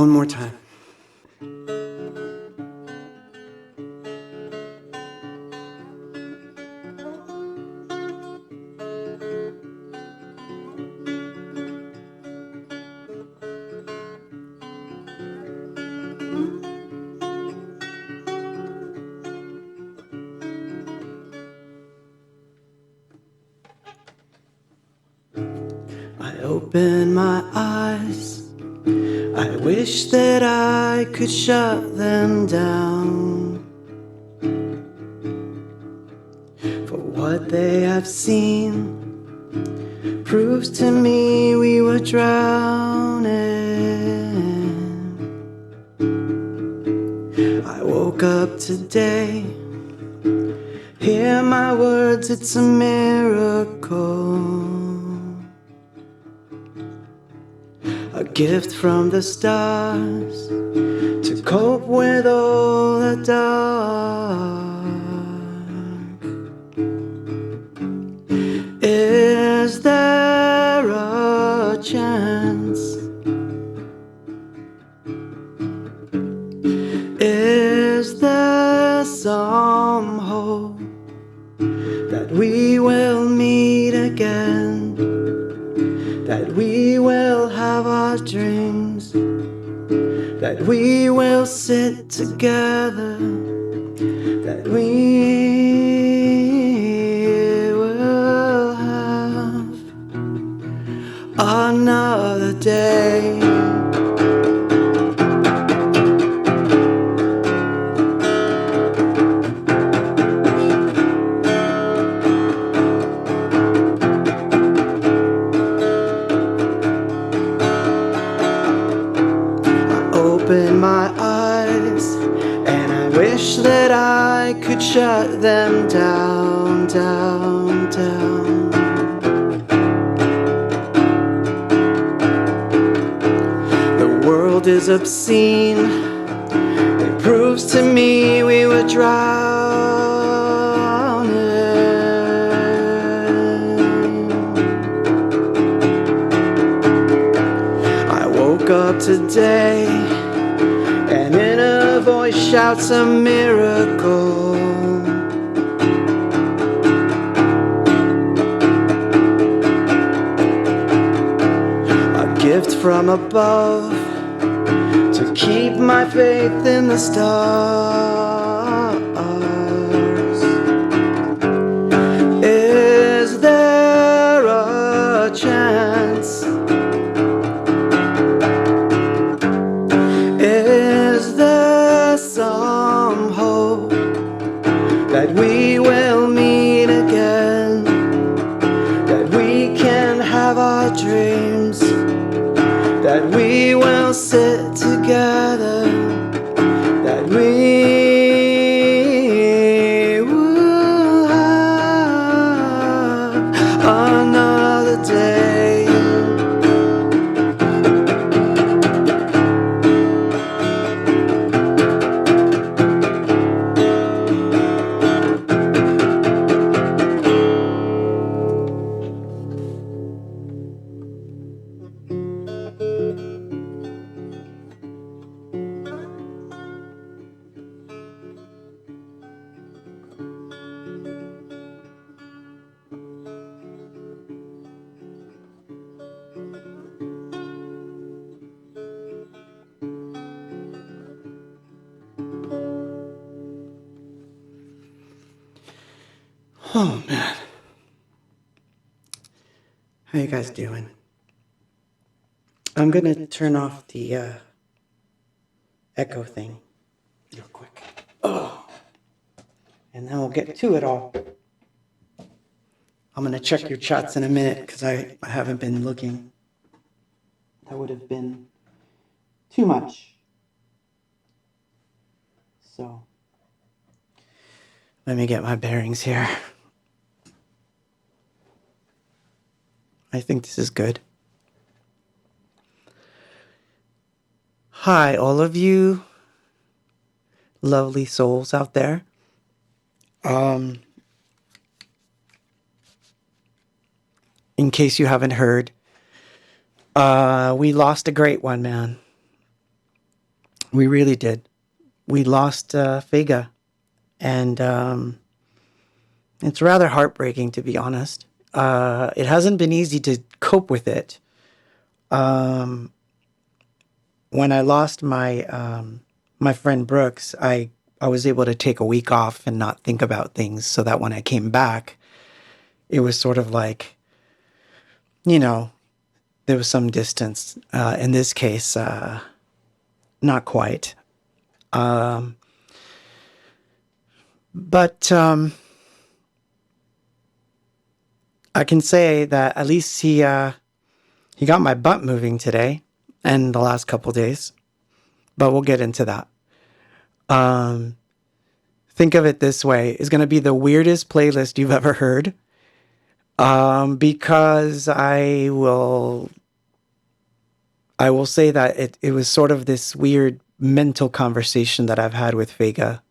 one more time. I open my eyes, I wish that I could shut them down for what they have seen proves to me we were drowning. I woke up today, hear my words, it's a miracle. A gift from the stars to cope with all the dark. Is there a chance? Is there some hope that we will meet again? That we will have our dreams, that we will sit together, that we will have another day. Open my eyes, and I wish that I could shut them down, down, down. The world is obscene, it proves to me we were drowning. I woke up today, and in a voice shouts a miracle. A gift from above to keep my faith in the stars. Is there a chance? Is there some hope that we will meet again? That we can have our dreams? That we will sit together? That we will have another day? Oh man, how you guys doing? I'm gonna turn off the echo thing real quick. Oh, and then we'll get to it all. I'm gonna check your chats in a minute because I haven't been looking. That would have been too much. So let me get my bearings here. I think this is good. Hi, all of you lovely souls out there. In case you haven't heard, we lost a great one, man. We really did. We lost Vega, and it's rather heartbreaking, to be honest. It hasn't been easy to cope with it. When I lost my friend Brooks, I was able to take a week off and not think about things, so that when I came back, it was sort of like, there was some distance. In this case, not quite. But I can say that at least he got my butt moving today and the last couple days. But we'll get into that. Think of it this way. It's going to be the weirdest playlist you've ever heard. Because I will say that it was sort of this weird mental conversation that I've had with Vega,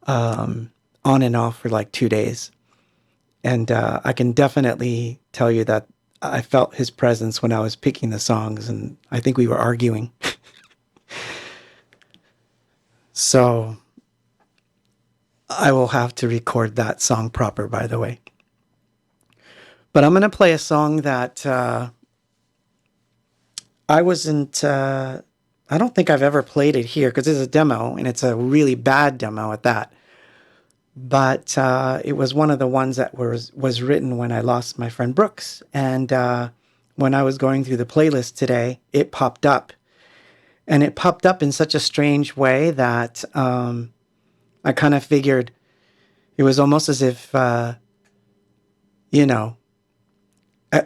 on and off for like 2 days. And I can definitely tell you that I felt his presence when I was picking the songs, and I think we were arguing. So I will have to record that song proper, by the way. But I'm going to play a song that I don't think I've ever played it here, because it's a demo, and it's a really bad demo at that. But it was one of the ones that was written when I lost my friend Brooks. And when I was going through the playlist today, it popped up. And it popped up in such a strange way that I kind of figured it was almost as if,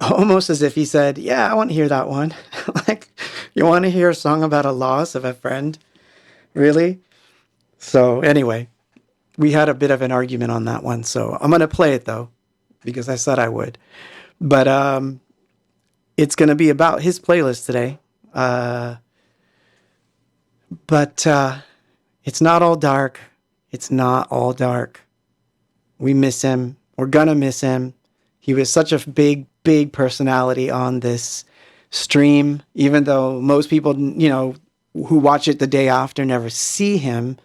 almost as if he said, yeah, I want to hear that one. Like, you want to hear a song about a loss of a friend? Really? So anyway, we had a bit of an argument on that one. So I'm going to play it, though, because I said I would. But it's going to be about his playlist today. But it's not all dark. It's not all dark. We miss him. We're going to miss him. He was such a big personality on this stream, even though most people, who watch it the day after never see him.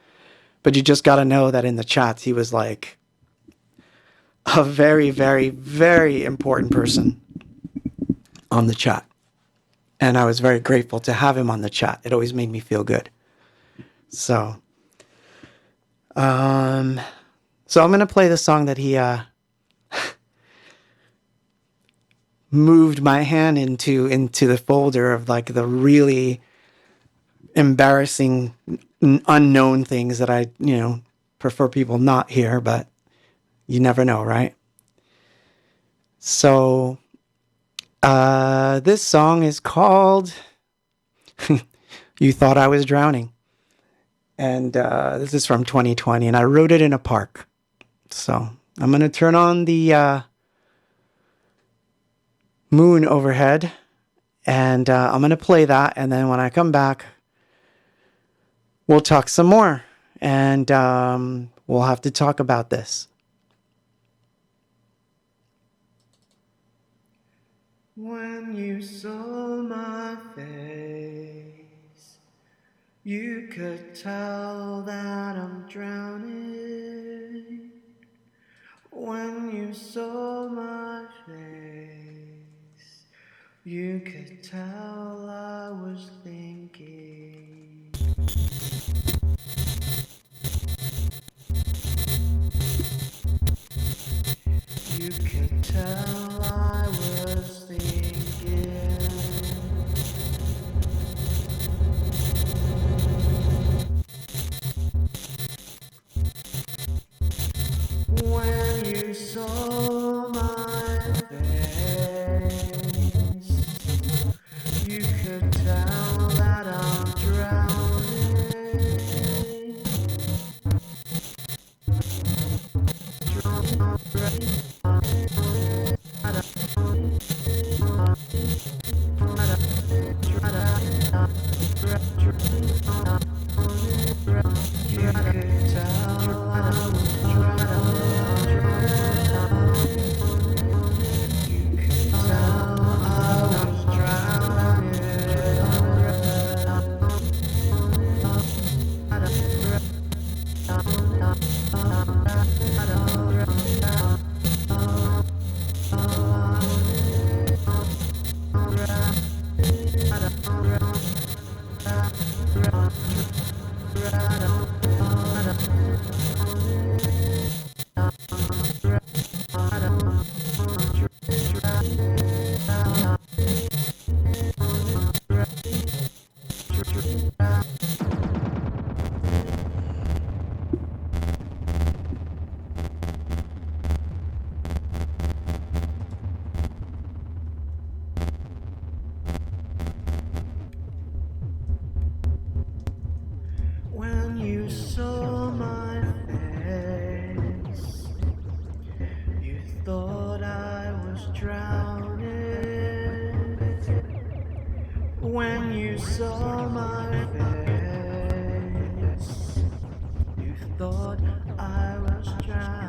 But you just got to know that in the chats, he was like a very, very, very important person on the chat. And I was very grateful to have him on the chat. It always made me feel good. So I'm going to play the song that he moved my hand into the folder of like the really embarrassing unknown things that I, prefer people not hear, but you never know, right? So this song is called You Thought I Was Drowning. And this is from 2020, and I wrote it in a park. So I'm going to turn on the moon overhead, and I'm going to play that, and then when I come back, we'll talk some more, and we'll have to talk about this. When you saw my face, you could tell that I'm drowning. When you saw my face, you could tell I was thinking. You could tell I was thinking. When you saw my face, you could tell that I'm drowning. You could tell I was drowning. When you saw my face, you thought I was drowning. When you saw my face, you thought I was drowning.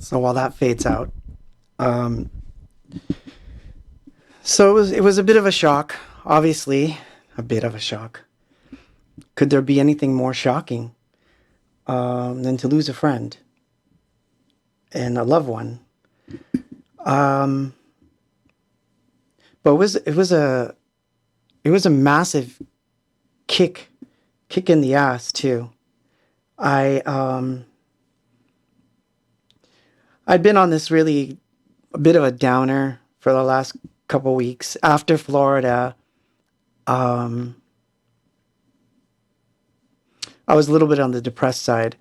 So while that fades out, so it was a bit of a shock, obviously, a bit of a shock. Could there be anything more shocking than to lose a friend and a loved one? But it was a massive kick in the ass too. I'd been on this really a bit of a downer for the last couple weeks after Florida. I was a little bit on the depressed side,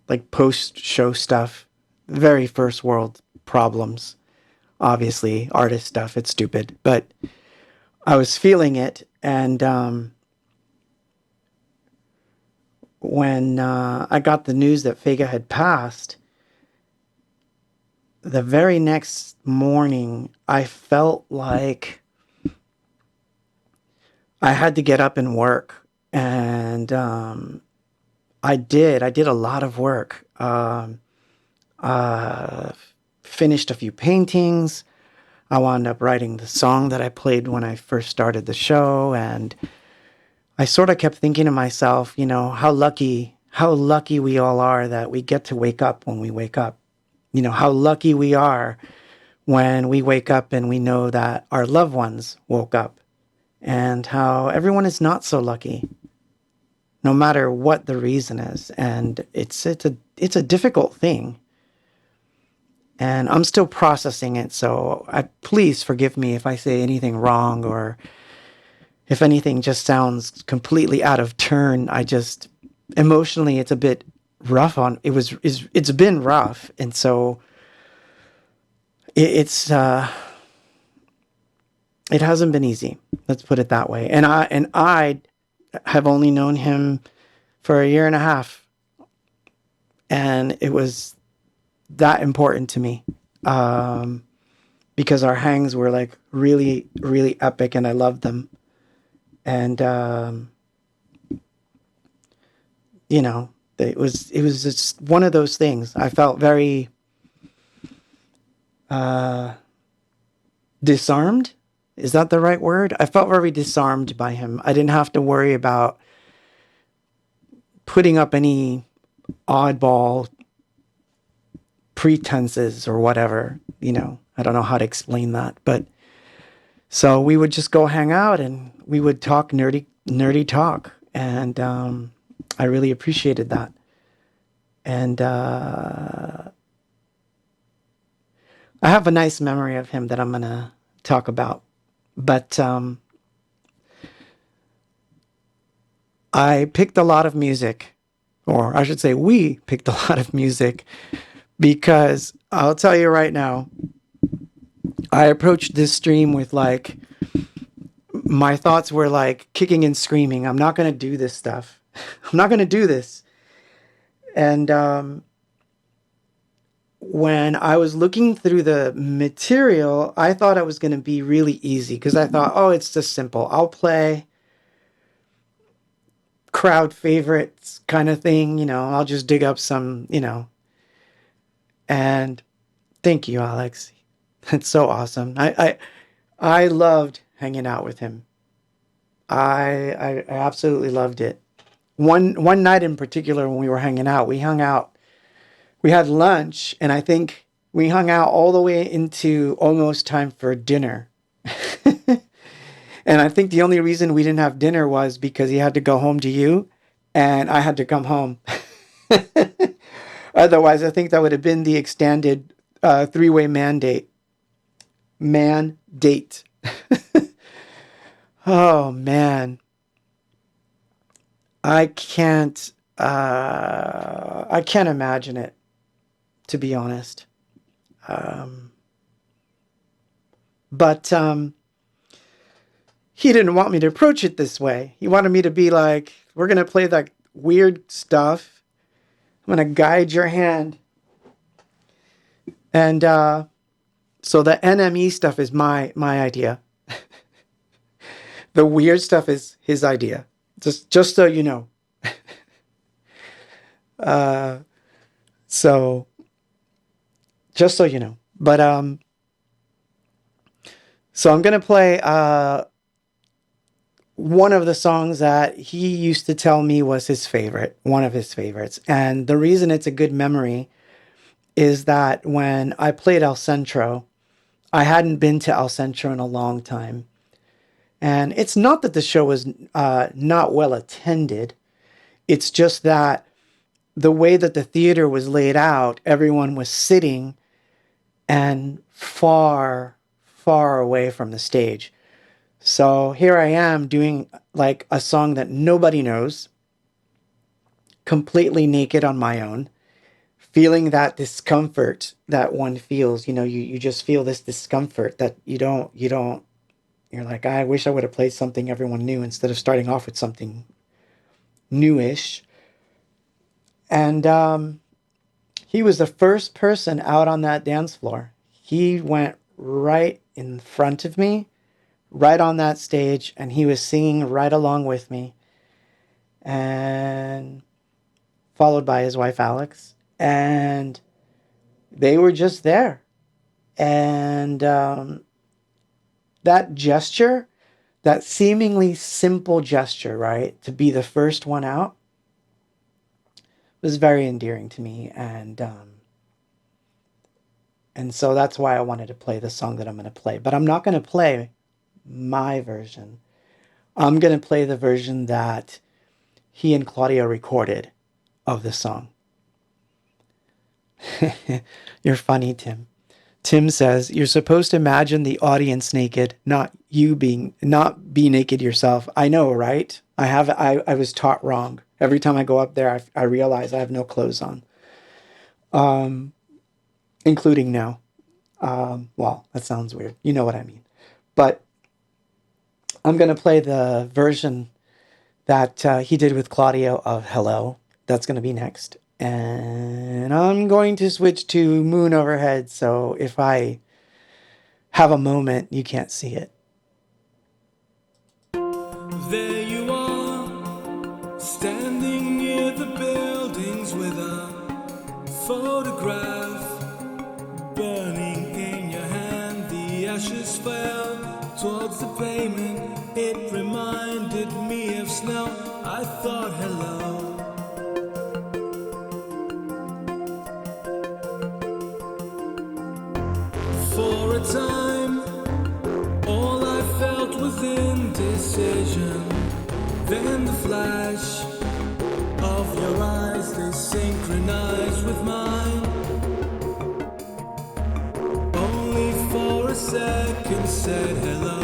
like post-show stuff, very first world problems. Obviously, artist stuff, it's stupid, but I was feeling it. And when I got the news that Vega had passed, the very next morning, I felt like I had to get up and work. And I did a lot of work. Finished a few paintings. I wound up writing the song that I played when I first started the show. And I sort of kept thinking to myself, you know, how lucky we all are that we get to wake up when we wake up. You know, how lucky we are when we wake up and we know that our loved ones woke up, and how everyone is not so lucky, no matter what the reason is. And it's a difficult thing. And I'm still processing it. So please forgive me if I say anything wrong, or if anything just sounds completely out of turn. Emotionally, it's a bit rough it's been rough. And so it hasn't been easy. Let's put it that way. And I have only known him for a year and a half. And it was that important to me. Because our hangs were like really, really epic, and I loved them. And you know, it was just one of those things. I felt very disarmed. Is that the right word? I felt very disarmed by him. I didn't have to worry about putting up any oddball pretenses or whatever. You know, I don't know how to explain that. But so we would just go hang out and we would talk nerdy talk. And I really appreciated that. And I have a nice memory of him that I'm going to talk about. But I picked a lot of music, or I should say we picked a lot of music, because I'll tell you right now, I approached this stream with like my thoughts were like kicking and screaming. I'm not going to do this stuff. I'm not going to do this. And when I was looking through the material, I thought it was going to be really easy because I thought, oh, it's just simple. I'll play crowd favorites kind of thing, you know, I'll just dig up some, you know. And thank you, Alex. It's so awesome. I loved hanging out with him. I absolutely loved it. One night in particular when we were hanging out, we hung out. We had lunch, and I think we hung out all the way into almost time for dinner. And I think the only reason we didn't have dinner was because he had to go home to you, and I had to come home. Otherwise, I think that would have been the extended three-way mandate. Mandate. Oh, man. I can't imagine it, to be honest. But he didn't want me to approach it this way. He wanted me to be like, we're going to play that weird stuff. I'm going to guide your hand. And so the NME stuff is my idea. The weird stuff is his idea. Just so you know. So just so you know. But so I'm gonna play one of the songs that he used to tell me was his favorite, one of his favorites. And the reason it's a good memory is that when I played El Centro, I hadn't been to El Centro in a long time. And it's not that the show was not well attended. It's just that the way that the theater was laid out, everyone was sitting and far, far away from the stage. So here I am doing like a song that nobody knows, completely naked on my own, feeling that discomfort that one feels. You know, you just feel this discomfort that you don't, you're like, I wish I would have played something everyone knew instead of starting off with something newish. And he was the first person out on that dance floor. He went right in front of me, right on that stage, and he was singing right along with me. And followed by his wife, Alex. And they were just there. And that gesture, that seemingly simple gesture, right, to be the first one out, was very endearing to me. And so that's why I wanted to play the song that I'm going to play. But I'm not going to play my version. I'm going to play the version that he and Claudio recorded of the song. You're funny, Tim. Tim says, you're supposed to imagine the audience naked, not be naked yourself. I know, right? I was taught wrong. Every time I go up there, I realize I have no clothes on. Including now. Well, that sounds weird. You know what I mean. But I'm going to play the version that he did with Claudio of Hello. That's going to be next. And I'm going to switch to Moon Overhead, so if I have a moment, you can't see it. There you are, standing near the buildings with a photograph burning in your hand. The ashes fell towards the pavement. It reminded me of snow. I thought hello. For a time, all I felt was indecision. Then the flash of your eyes, they synchronized with mine. Only for a second said hello.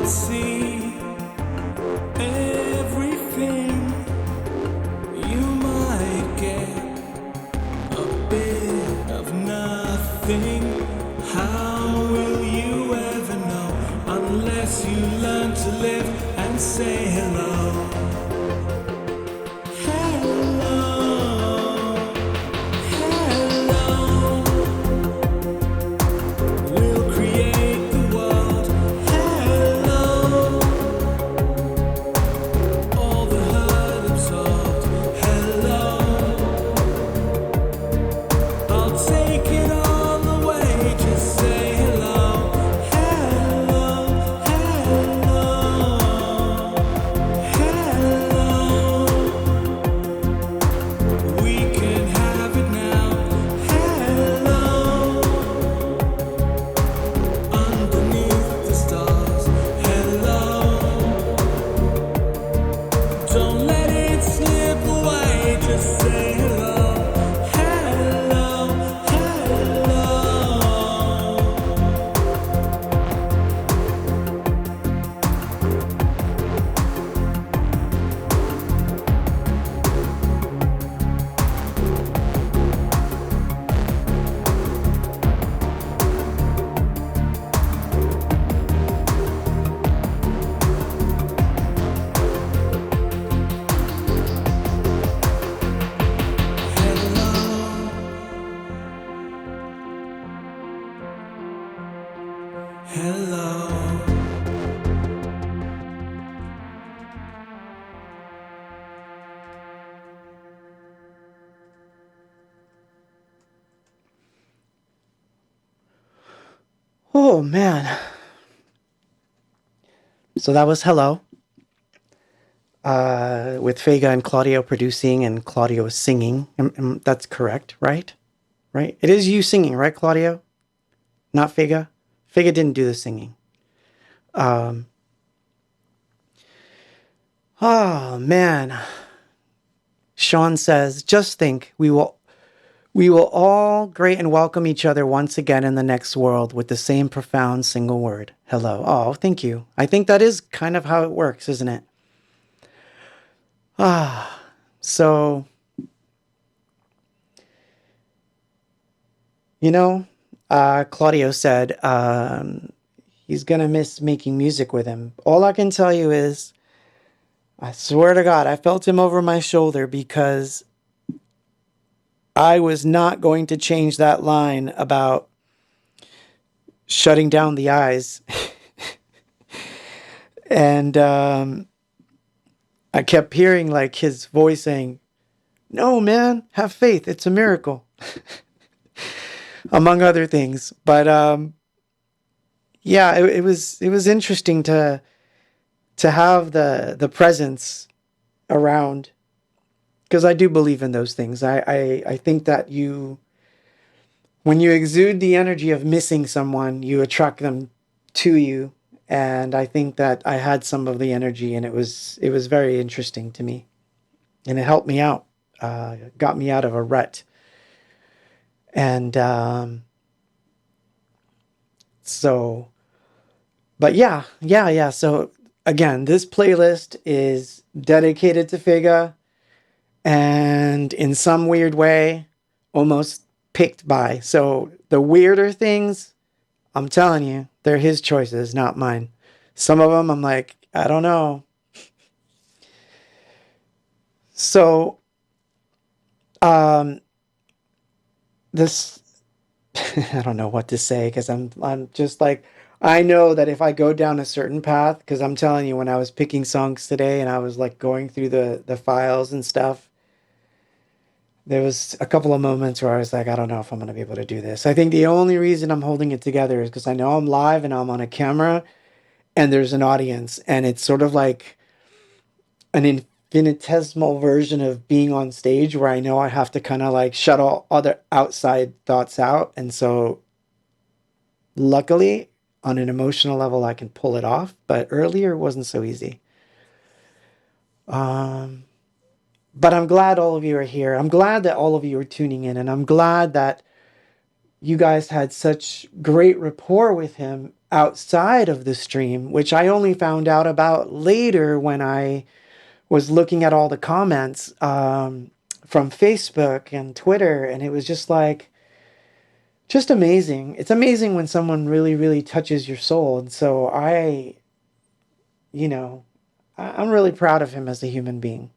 see everything. You might get a bit of nothing. How will you ever know unless you learn to live and say hello? Oh, man. So that was Hello. With Fega and Claudio producing and Claudio singing. That's correct, right? Right? It is you singing, right, Claudio? Not Fega? Fega didn't do the singing. Oh, man. Sean says, just think, we will all greet and welcome each other once again in the next world with the same profound single word, hello. Oh, thank you. I think that is kind of how it works, isn't it? So, you know, Claudio said he's going to miss making music with him. All I can tell you is, I swear to God, I felt him over my shoulder because I was not going to change that line about shutting down the eyes. And I kept hearing like his voice saying, no, man, have faith. It's a miracle. Among other things. But yeah, it was interesting to have the presence around, because I do believe in those things. I think that when you exude the energy of missing someone, you attract them to you. And I think that I had some of the energy, and it was very interesting to me, and it helped me out, got me out of a rut. And so, but yeah. So again, this playlist is dedicated to Figa, and in some weird way, almost picked by. So the weirder things, I'm telling you, they're his choices, not mine. Some of them I'm like, I don't know. So, this, I don't know what to say, because I'm just like, I know that if I go down a certain path, because I'm telling you, when I was picking songs today and I was like going through the files and stuff, there was a couple of moments where I was like, I don't know if I'm going to be able to do this. I think the only reason I'm holding it together is because I know I'm live and I'm on a camera and there's an audience, and it's sort of like an infinitesimal version of being on stage where I know I have to kind of like shut all other outside thoughts out. And so luckily, on an emotional level, I can pull it off, but earlier it wasn't so easy. But I'm glad all of you are here. I'm glad that all of you are tuning in, and I'm glad that you guys had such great rapport with him outside of the stream, which I only found out about later when I was looking at all the comments from Facebook and Twitter, and it was just like, just amazing. It's amazing when someone really, really touches your soul. And so I'm really proud of him as a human being.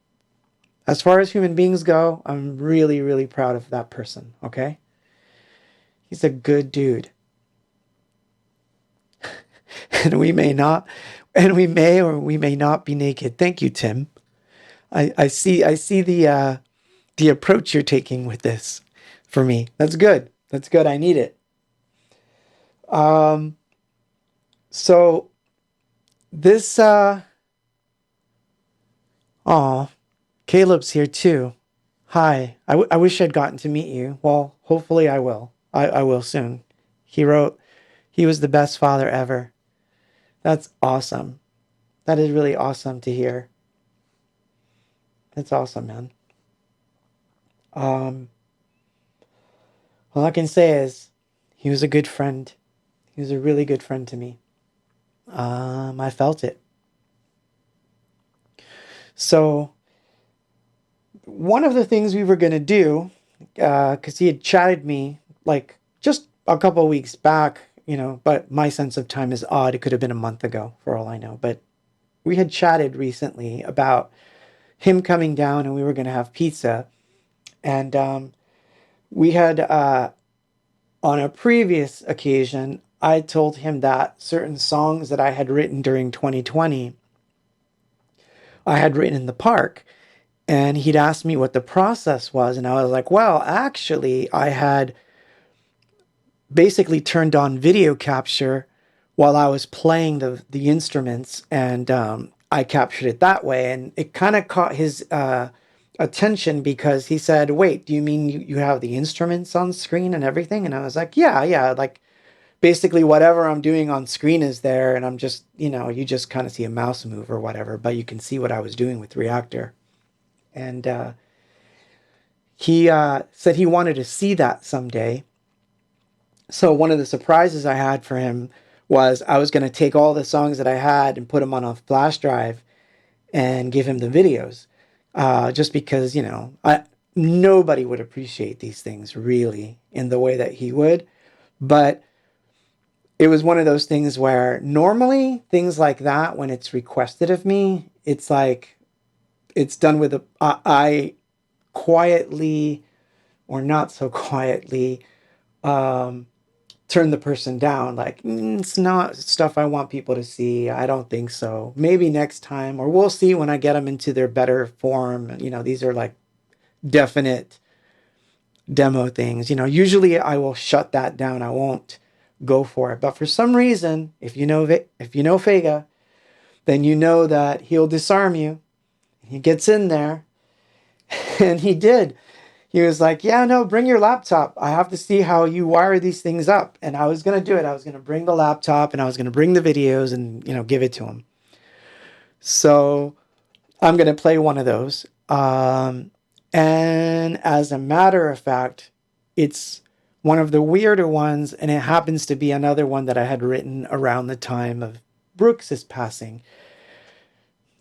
As far as human beings go, I'm really, really proud of that person, okay? He's a good dude. And we may or we may not be naked. Thank you, Tim. I see the approach you're taking with this for me. That's good. That's good. I need it. So this Caleb's here too. Hi. I wish I'd gotten to meet you. Well, hopefully I will. I will soon. He wrote, he was the best father ever. That's awesome. That is really awesome to hear. That's awesome, man. All I can say is he was a good friend. He was a really good friend to me. I felt it. So one of the things we were going to do, because he had chatted me like just a couple of weeks back, but my sense of time is odd. It could have been a month ago for all I know. But we had chatted recently about him coming down and we were going to have pizza. And we had, on a previous occasion, I told him that certain songs that I had written during 2020, I had written in the park. And he'd asked me what the process was. And I was like, well, actually, I had basically turned on video capture while I was playing the instruments. And I captured it that way. And it kind of caught his attention because he said, wait, do you mean you have the instruments on screen and everything? And I was like, yeah. Like basically whatever I'm doing on screen is there. And I'm just, you just kind of see a mouse move or whatever, but you can see what I was doing with Reactor. And he said he wanted to see that someday. So one of the surprises I had for him was I was going to take all the songs that I had and put them on a flash drive and give him the videos. Just because, nobody would appreciate these things really in the way that he would. But it was one of those things where normally things like that, when it's requested of me, it's like, it's done with I quietly or not so quietly turn the person down. Like, it's not stuff I want people to see. I don't think so. Maybe next time, or we'll see when I get them into their better form. These are like definite demo things. Usually I will shut that down. I won't go for it. But for some reason, if you know Fega, then you know that he'll disarm you. He gets in there, and he did. He was like, yeah, no, bring your laptop. I have to see how you wire these things up. And I was going to do it. I was going to bring the laptop, and I was going to bring the videos and, give it to him. So I'm going to play one of those. And as a matter of fact, it's one of the weirder ones, and it happens to be another one that I had written around the time of Brooks's passing.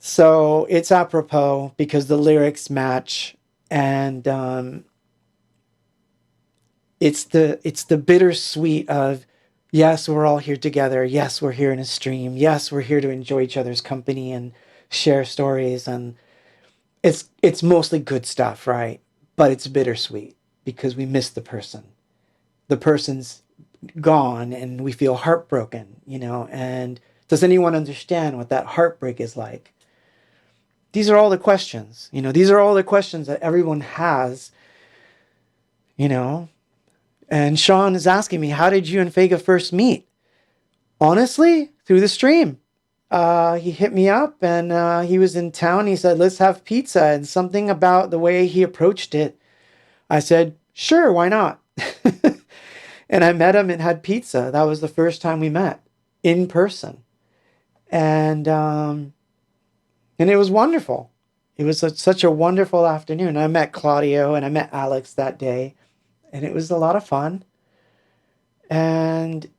So it's apropos because the lyrics match, and it's the bittersweet of, yes, we're all here together. Yes, we're here in a stream. Yes, we're here to enjoy each other's company and share stories, and it's mostly good stuff, right? But it's bittersweet because we miss the person. The person's gone, and we feel heartbroken, And does anyone understand what that heartbreak is like? These are all the questions, these are all the questions that everyone has, and Sean is asking me, how did you and Fega first meet? Honestly, through the stream. He hit me up, and he was in town. He said, let's have pizza, and something about the way he approached it. I said, sure, why not? And I met him and had pizza. That was the first time we met in person. And it was wonderful. It was such a wonderful afternoon. I met Claudio and I met Alex that day. And it was a lot of fun. And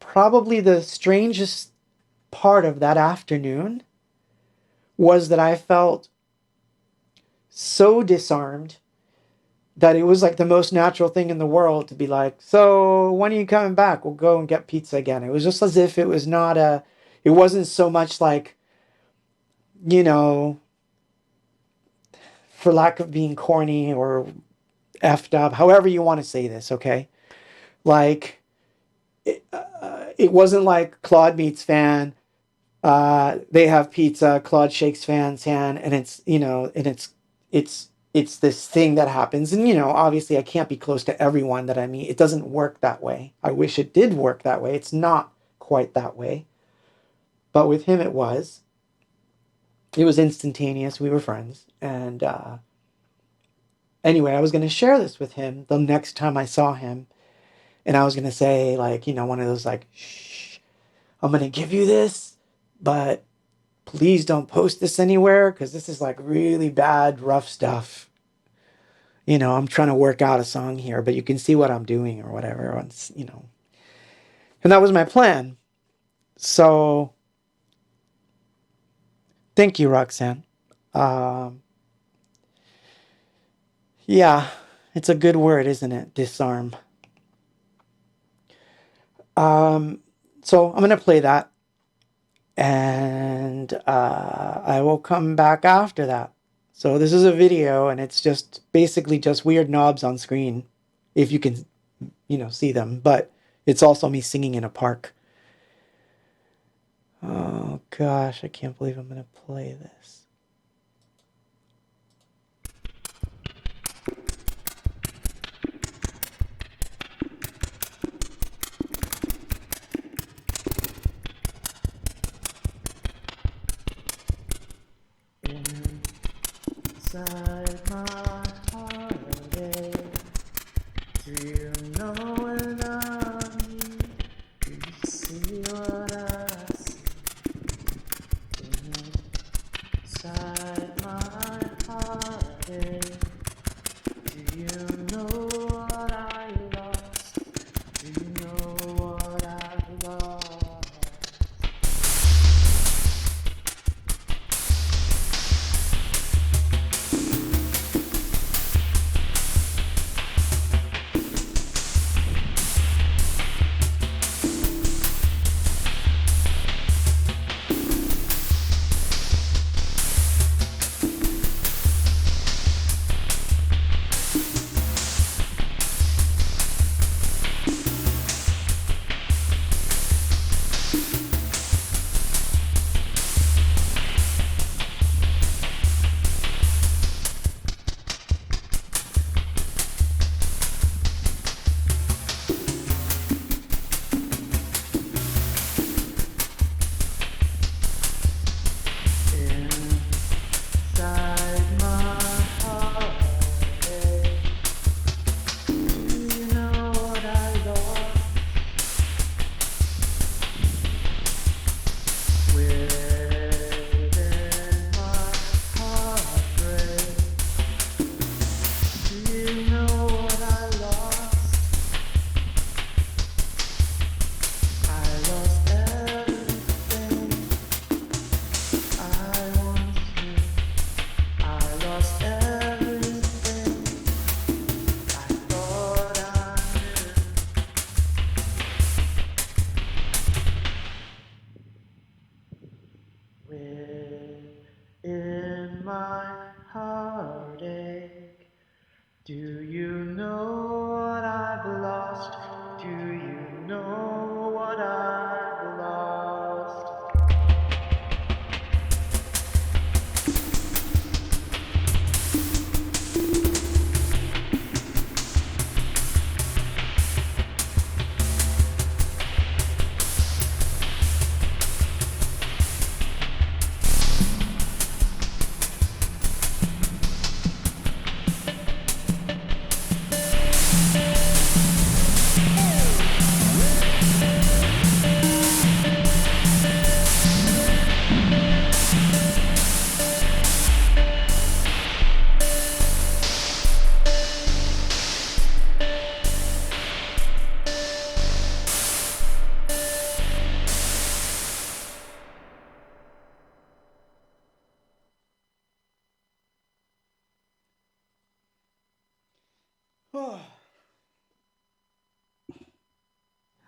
probably the strangest part of that afternoon was that I felt so disarmed that it was like the most natural thing in the world to be like, so when are you coming back? We'll go and get pizza again. It was just as if it was not it wasn't so much like, you know, for lack of being corny or effed up, however you want to say this, okay? Like, it wasn't like Claude meets fan, they have pizza, Claude shakes fan's hand, and it's, you know, and it's this thing that happens. And, you know, obviously I can't be close to everyone that I meet. It doesn't work that way. I wish it did work that way. It's not quite that way. But with him, it was. It was instantaneous. We were friends. And anyway, I was going to share this with him the next time I saw him. And I was going to say, like, you know, one of those, like, shh, I'm going to give you this, but please don't post this anywhere because this is like really bad, rough stuff. You know, I'm trying to work out a song here, but you can see what I'm doing or whatever. It's, you know. And that was my plan. So, thank you, Roxanne. Yeah, it's a good word, isn't it? Disarm. So I'm going to play that. And I will come back after that. So this is a video, and it's just basically just weird knobs on screen, if you can, you know, see them. But it's also me singing in a park. Oh gosh, I can't believe I'm gonna play this. Inside my holiday, do you know what I mean? Do you see what I see? Inside my holiday, do you know what I lost? Do you know what I lost?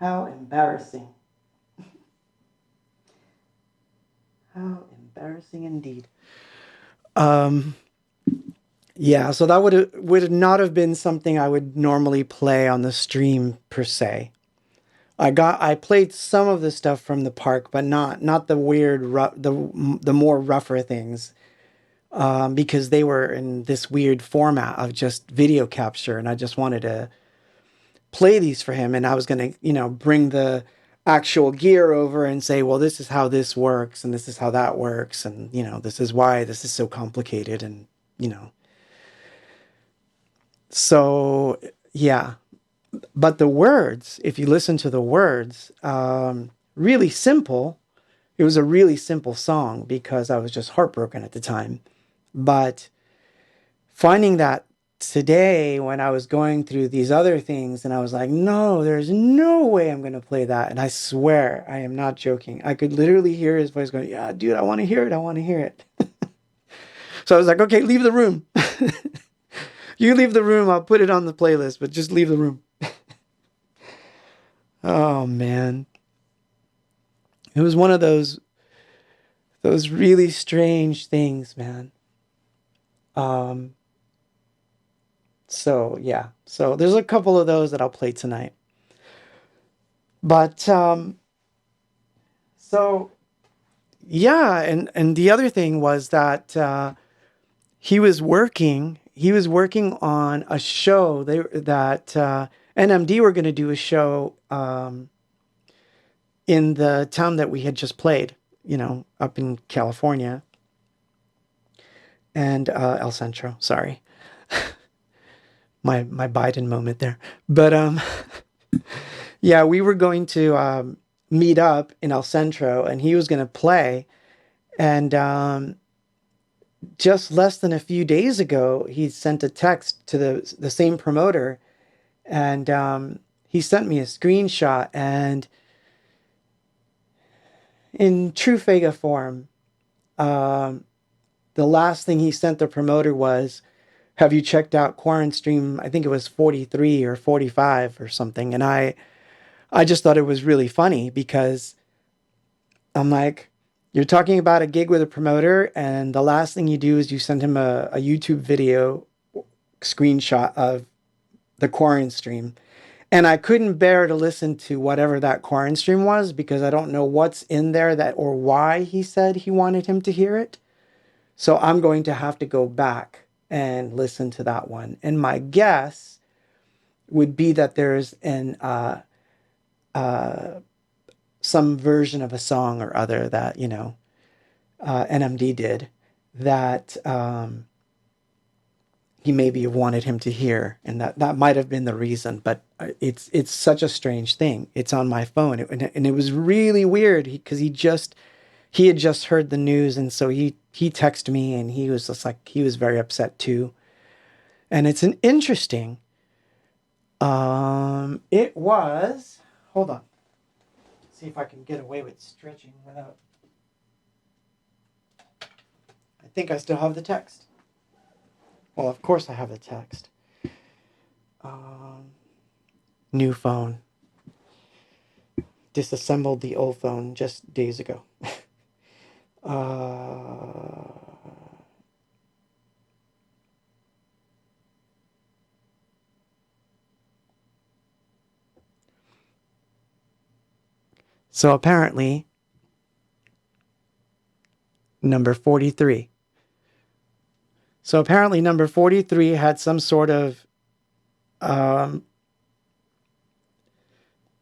How embarrassing. How embarrassing indeed. Yeah, so that would not have been something I would normally play on the stream per se. I played some of the stuff from the park, but not the weird the more rougher things, because they were in this weird format of just video capture, and I just wanted to play these for him, and I was gonna bring the actual gear over and say, well, this is how this works, and this is how that works, and this is why this is so complicated, and so yeah. But the words, if you listen to the words, really simple. It was a really simple song because I was just heartbroken at the time. But finding that today when I was going through these other things and I was like, no, there's no way I'm going to play that. And I swear, I am not joking. I could literally hear his voice going, yeah, dude, I want to hear it. I want to hear it. So I was like, okay, leave the room. You leave the room. I'll put it on the playlist, but just leave the room. Oh man, it was one of those really strange things, man. So yeah, so there's a couple of those that I'll play tonight. But so yeah, and the other thing was that he was working on a show that NMD were going to do a show in the town that we had just played, up in California. And El Centro, sorry. my Biden moment there. But yeah, we were going to meet up in El Centro, and he was going to play. And just less than a few days ago, he sent a text to the same promoter, and he sent me a screenshot, and in true Fega form, the last thing he sent the promoter was, have you checked out quaranstream? I think it was 43 or 45 or something. And I just thought it was really funny because I'm like, you're talking about a gig with a promoter, and the last thing you do is you send him a YouTube video screenshot of the quaranstream. And I couldn't bear to listen to whatever that quaranstream was because I don't know what's in there or why he said he wanted him to hear it. So I'm going to have to go back and listen to that one. And my guess would be that there's some version of a song or other that, NMD did that he maybe wanted him to hear. And that might have been the reason. But it's such a strange thing. It's on my phone. And it was really weird because he had just heard the news, and so he texted me, and he was just like, he was very upset too. And it's an interesting. It was. Hold on. See if I can get away with stretching without. I think I still have the text. Well, of course I have the text. New phone. Disassembled the old phone just days ago. So apparently, number 43. So apparently number 43 had some sort of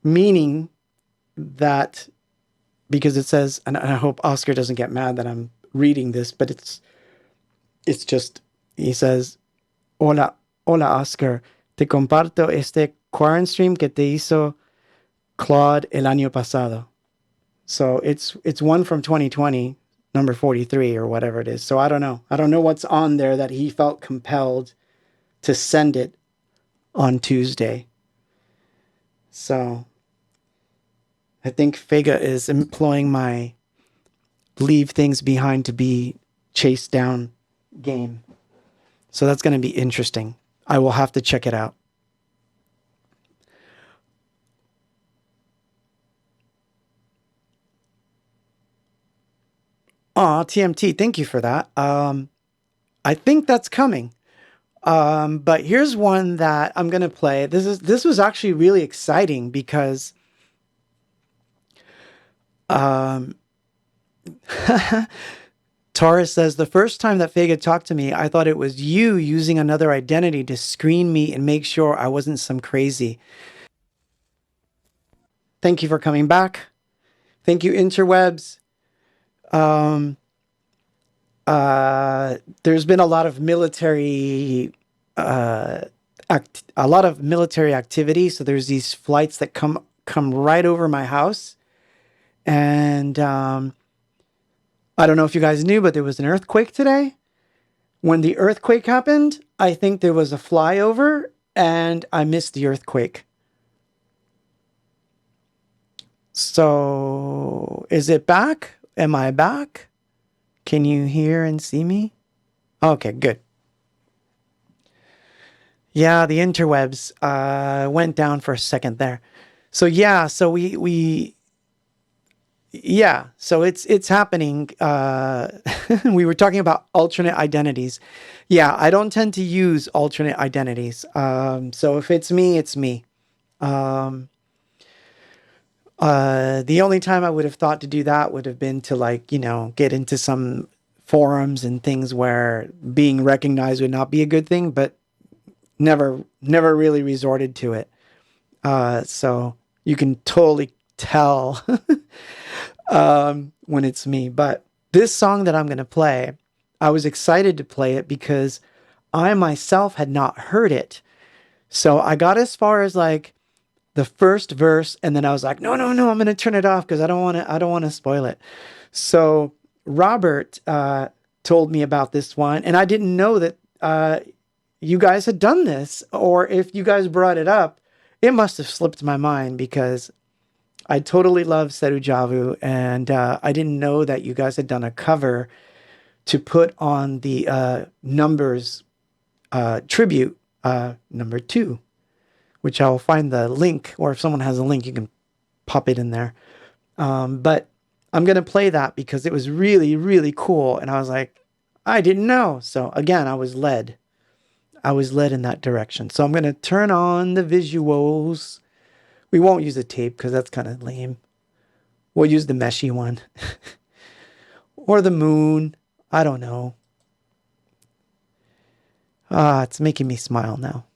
meaning that, because it says, and I hope Oscar doesn't get mad that I'm reading this, but it's just, he says, hola Oscar, te comparto este quaranstream que te hizo Claude el año pasado. So it's one from 2020, number 43 or whatever it is. So I don't know what's on there that he felt compelled to send it on Tuesday. So I think Fega is employing my leave things behind to be chased down game. So that's going to be interesting. I will have to check it out. Aw, TMT, thank you for that. I think that's coming. But here's one that I'm gonna play. This was actually really exciting because Taurus says, the first time that Fega talked to me, I thought it was you using another identity to screen me and make sure I wasn't some crazy. Thank you for coming back. Thank you, interwebs. There's been a lot of military activity. So there's these flights that come right over my house. And I don't know if you guys knew, but there was an earthquake today. When the earthquake happened, I think there was a flyover and I missed the earthquake. So is it back? Am I back? Can you hear and see me? Okay, good. Yeah, the interwebs went down for a second there. So yeah, so so it's happening. We were talking about alternate identities. Yeah, I don't tend to use alternate identities. So if it's me, it's me. The only time I would have thought to do that would have been to, like, you know, get into some forums and things where being recognized would not be a good thing, but never really resorted to it. So you can totally tell when it's me. But this song that I'm going to play, I was excited to play it because I myself had not heard it. So I got as far as like the first verse, and then I was like, no, I'm going to turn it off because I don't want to spoil it. So Robert told me about this one, and I didn't know that you guys had done this, or if you guys brought it up, it must have slipped my mind because I totally love Seru Javu, and I didn't know that you guys had done a cover to put on the Numbers tribute number 2, which I'll find the link, or if someone has a link, you can pop it in there. But I'm going to play that because it was really, really cool. And I was like, I didn't know. So again, I was led in that direction. So I'm going to turn on the visuals. We won't use a tape because that's kind of lame. We'll use the meshy one. Or the moon. I don't know. It's making me smile now.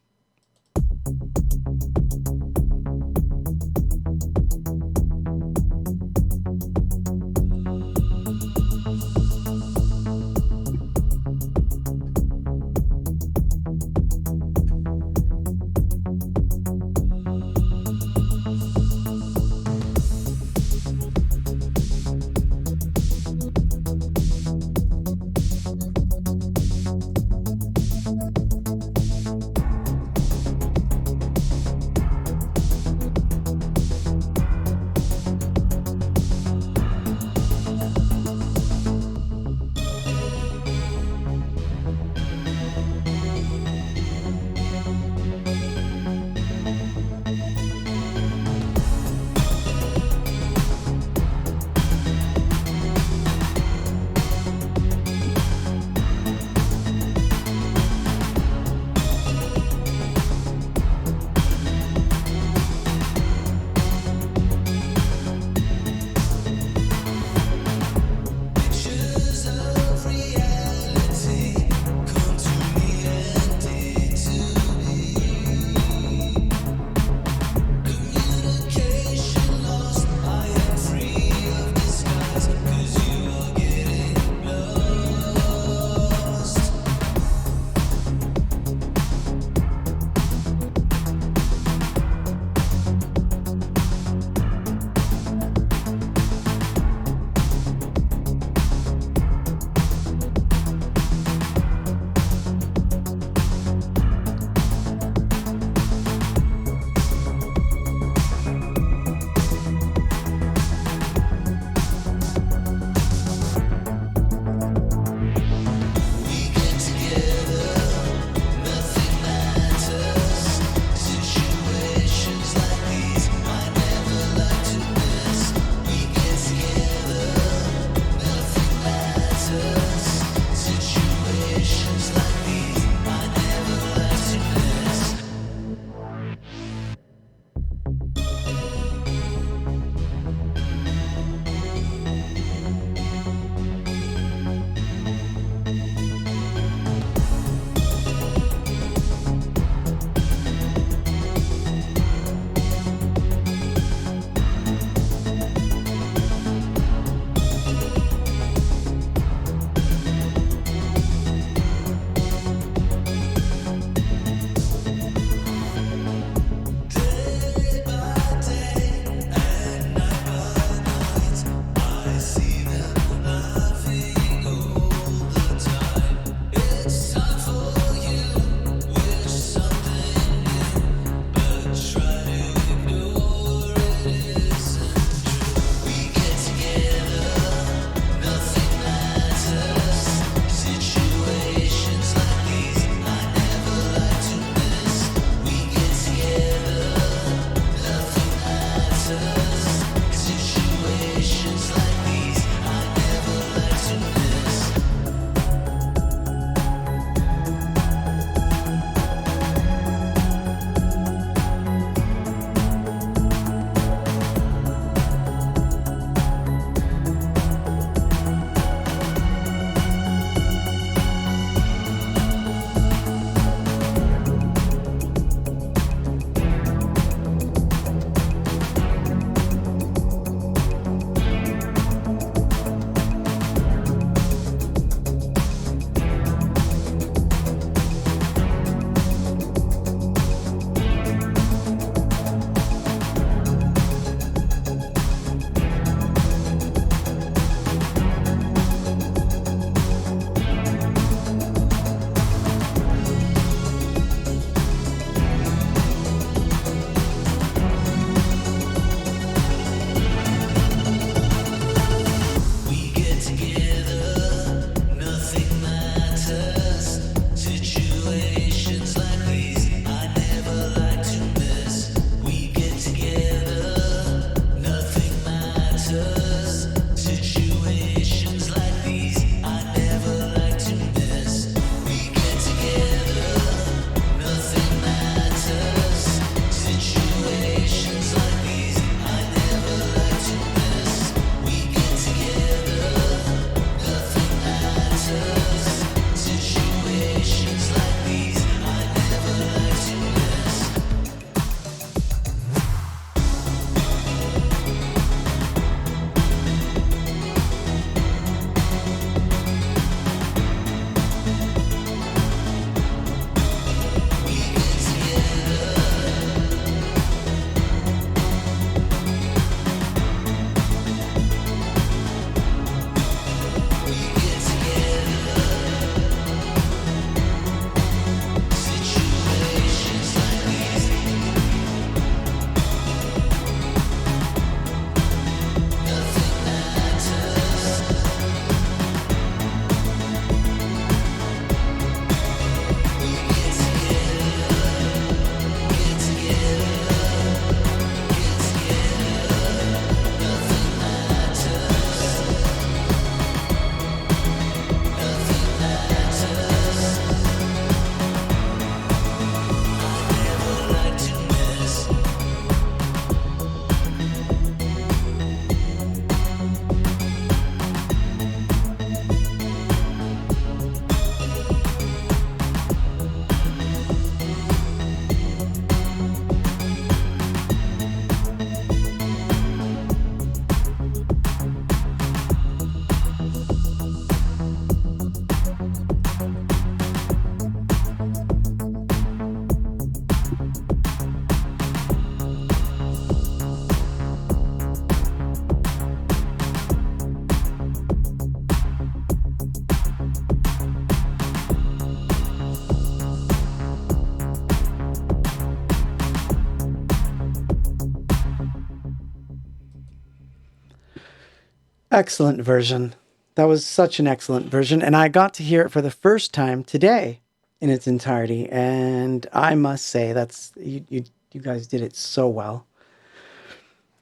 Excellent version. That was such an excellent version, and I got to hear it for the first time today in its entirety, and I must say that's you guys did it so well.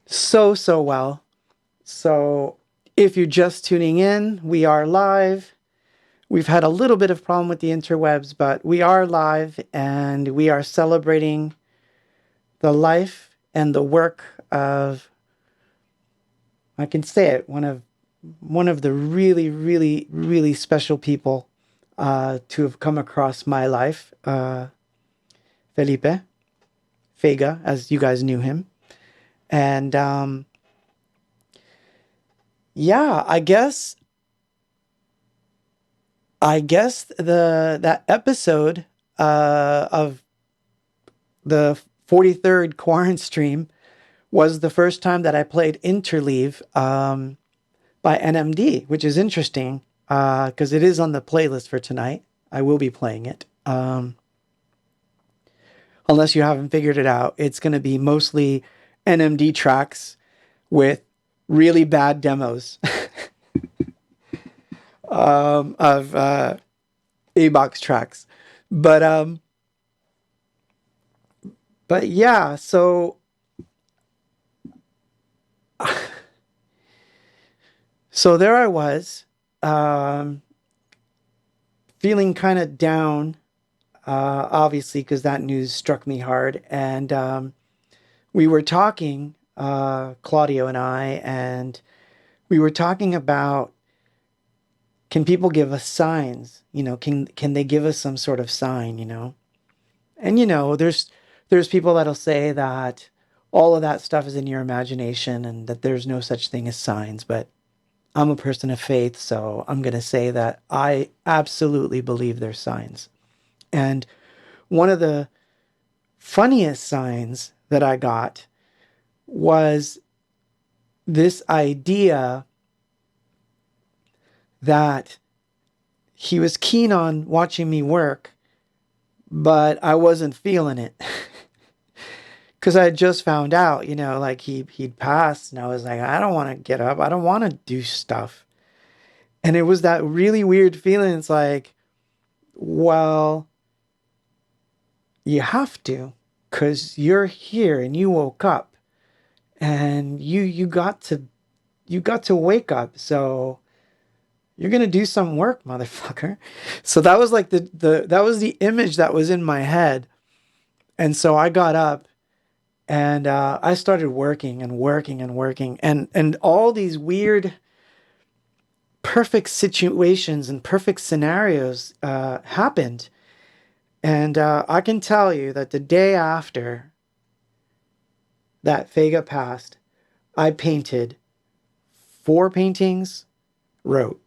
So well. So if you're just tuning in, we are live. We've had a little bit of problem with the interwebs, but we are live and we are celebrating the life and the work of, I can say it, one of the really special people to have come across my life, Felipe Fega, as you guys knew him. And yeah, I guess that episode of the 43rd quaranstream was the first time that I played Interleave by NMD, which is interesting because it is on the playlist for tonight. I will be playing it. Unless you haven't figured it out, it's going to be mostly NMD tracks with really bad demos of Abox tracks. But yeah, so there I was, feeling kind of down, obviously, because that news struck me hard. And we were talking, Claudio and I, and we were talking about, can people give us signs? Can they give us some sort of sign, And, there's people that'll say that all of that stuff is in your imagination and that there's no such thing as signs. But I'm a person of faith, so I'm going to say that I absolutely believe there's signs. And one of the funniest signs that I got was this idea that he was keen on watching me work, but I wasn't feeling it. Because I had just found out, like he'd passed, and I was like, I don't want to get up. I don't want to do stuff. And it was that really weird feeling. It's like, well, you have to, because you're here and you woke up, and you got to wake up. So you're gonna do some work, motherfucker. So that was like that was the image that was in my head. And so I got up. And I started working and all these weird, perfect situations and perfect scenarios happened. And I can tell you that the day after that Fega passed, I painted 4 paintings, wrote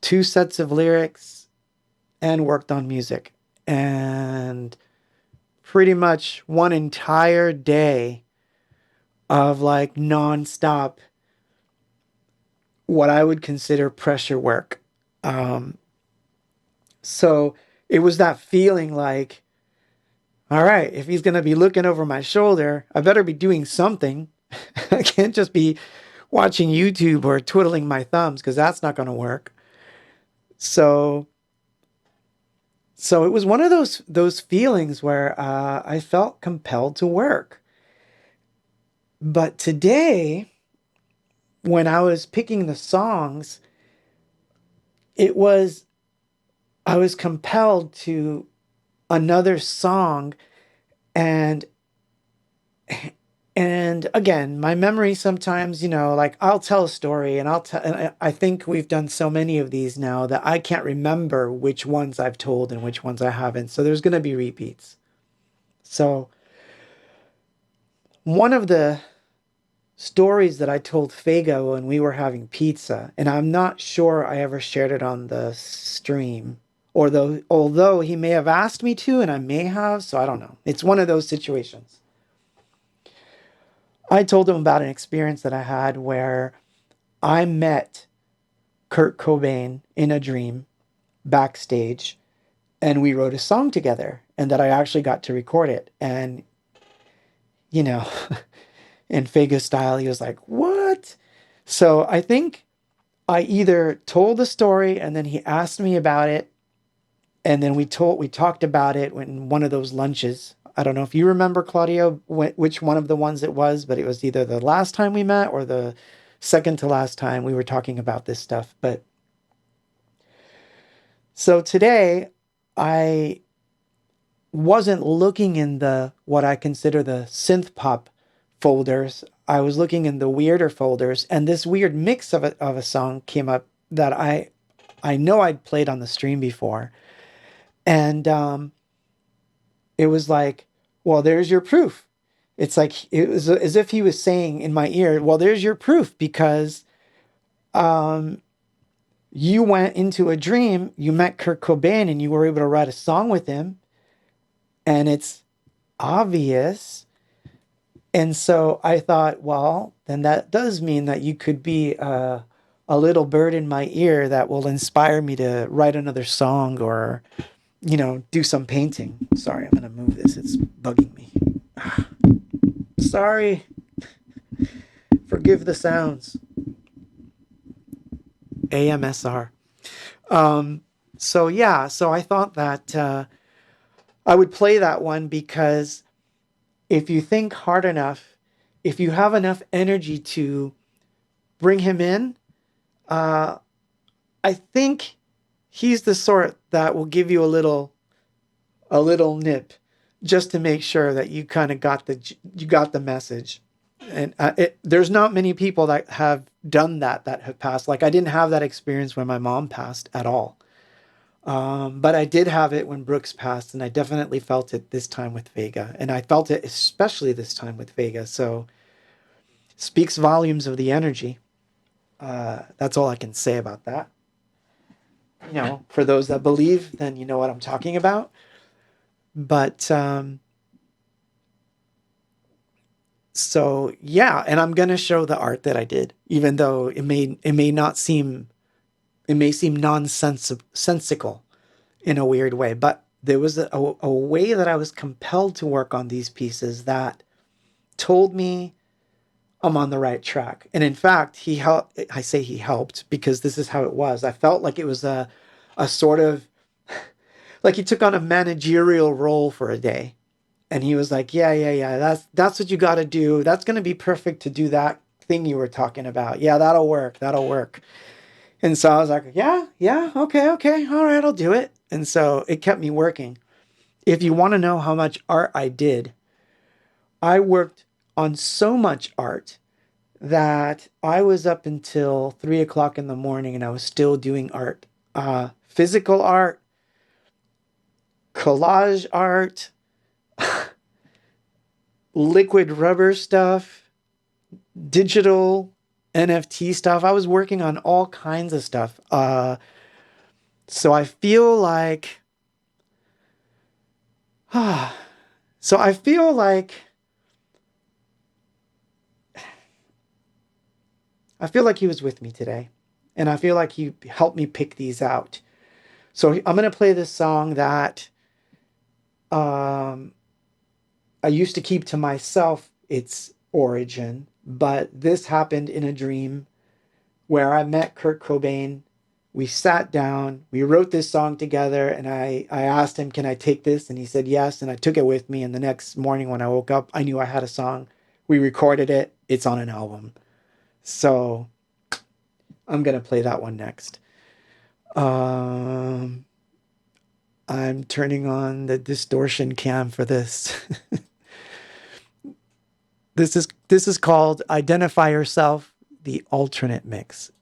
2 sets of lyrics, and worked on music. And pretty much one entire day of like nonstop, what I would consider pressure work. So it was that feeling like, all right, if he's going to be looking over my shoulder, I better be doing something. I can't just be watching YouTube or twiddling my thumbs, because that's not going to work. So it was one of those feelings where I felt compelled to work. But today, when I was picking the songs, I was compelled to another song, and again, my memory sometimes, like I'll tell a story and I think we've done so many of these now that I can't remember which ones I've told and which ones I haven't. So there's going to be repeats. So one of the stories that I told Fago when we were having pizza, and I'm not sure I ever shared it on the stream, although he may have asked me to, and I may have, so I don't know. It's one of those situations. I told him about an experience that I had where I met Kurt Cobain in a dream backstage, and we wrote a song together, and that I actually got to record it. And, in Fega style, he was like, what? So I think I either told the story and then he asked me about it, and then we talked about it in one of those lunches. I don't know if you remember, Claudio, which one of the ones it was, but it was either the last time we met or the second to last time we were talking about this stuff. But so today I wasn't looking in what I consider the synthpop folders. I was looking in the weirder folders, and this weird mix of a song came up that I know I'd played on the stream before. And it was like, well, there's your proof. It's like, it was as if he was saying in my ear, well, there's your proof, because you went into a dream, you met Kurt Cobain, and you were able to write a song with him. And it's obvious. And so I thought, well, then that does mean that you could be a little bird in my ear that will inspire me to write another song or, do some painting. Sorry, I'm going to move this. It's bugging me. Sorry. Forgive the sounds. AMSR. So I thought that I would play that one because if you think hard enough, if you have enough energy to bring him in, I think he's the sort that will give you a little nip just to make sure that you kind of got the message. And there's not many people that have done that have passed. Like, I didn't have that experience when my mom passed at all. But I did have it when Brooks passed, and I definitely felt it this time with Vega. And I felt it especially this time with Vega. So speaks volumes of the energy. That's all I can say about that. For those that believe, then you know what I'm talking about. But so yeah, and I'm gonna show the art that I did, even though it may seem nonsensical in a weird way, but there was a way that I was compelled to work on these pieces that told me I'm on the right track. And in fact, he helped. I say he helped because this is how it was. I felt like it was a sort of like he took on a managerial role for a day. And he was like, yeah, that's what you got to do. That's going to be perfect to do that thing you were talking about. Yeah, that'll work. And so I was like, yeah, okay, all right, I'll do it. And so it kept me working. If you want to know how much art I did, I worked on so much art that I was up until 3:00 in the morning and I was still doing art. Physical art, collage art, liquid rubber stuff, digital NFT stuff. I was working on all kinds of stuff. So I feel like he was with me today, and I feel like he helped me pick these out. So I'm going to play this song that I used to keep to myself its origin, but this happened in a dream where I met Kurt Cobain. We sat down, we wrote this song together, and I asked him, can I take this? And he said yes, and I took it with me. And the next morning when I woke up, I knew I had a song. We recorded it. It's on an album. So I'm going to play that one next. I'm turning on the distortion cam for this. This is called Identify Yourself, the alternate mix.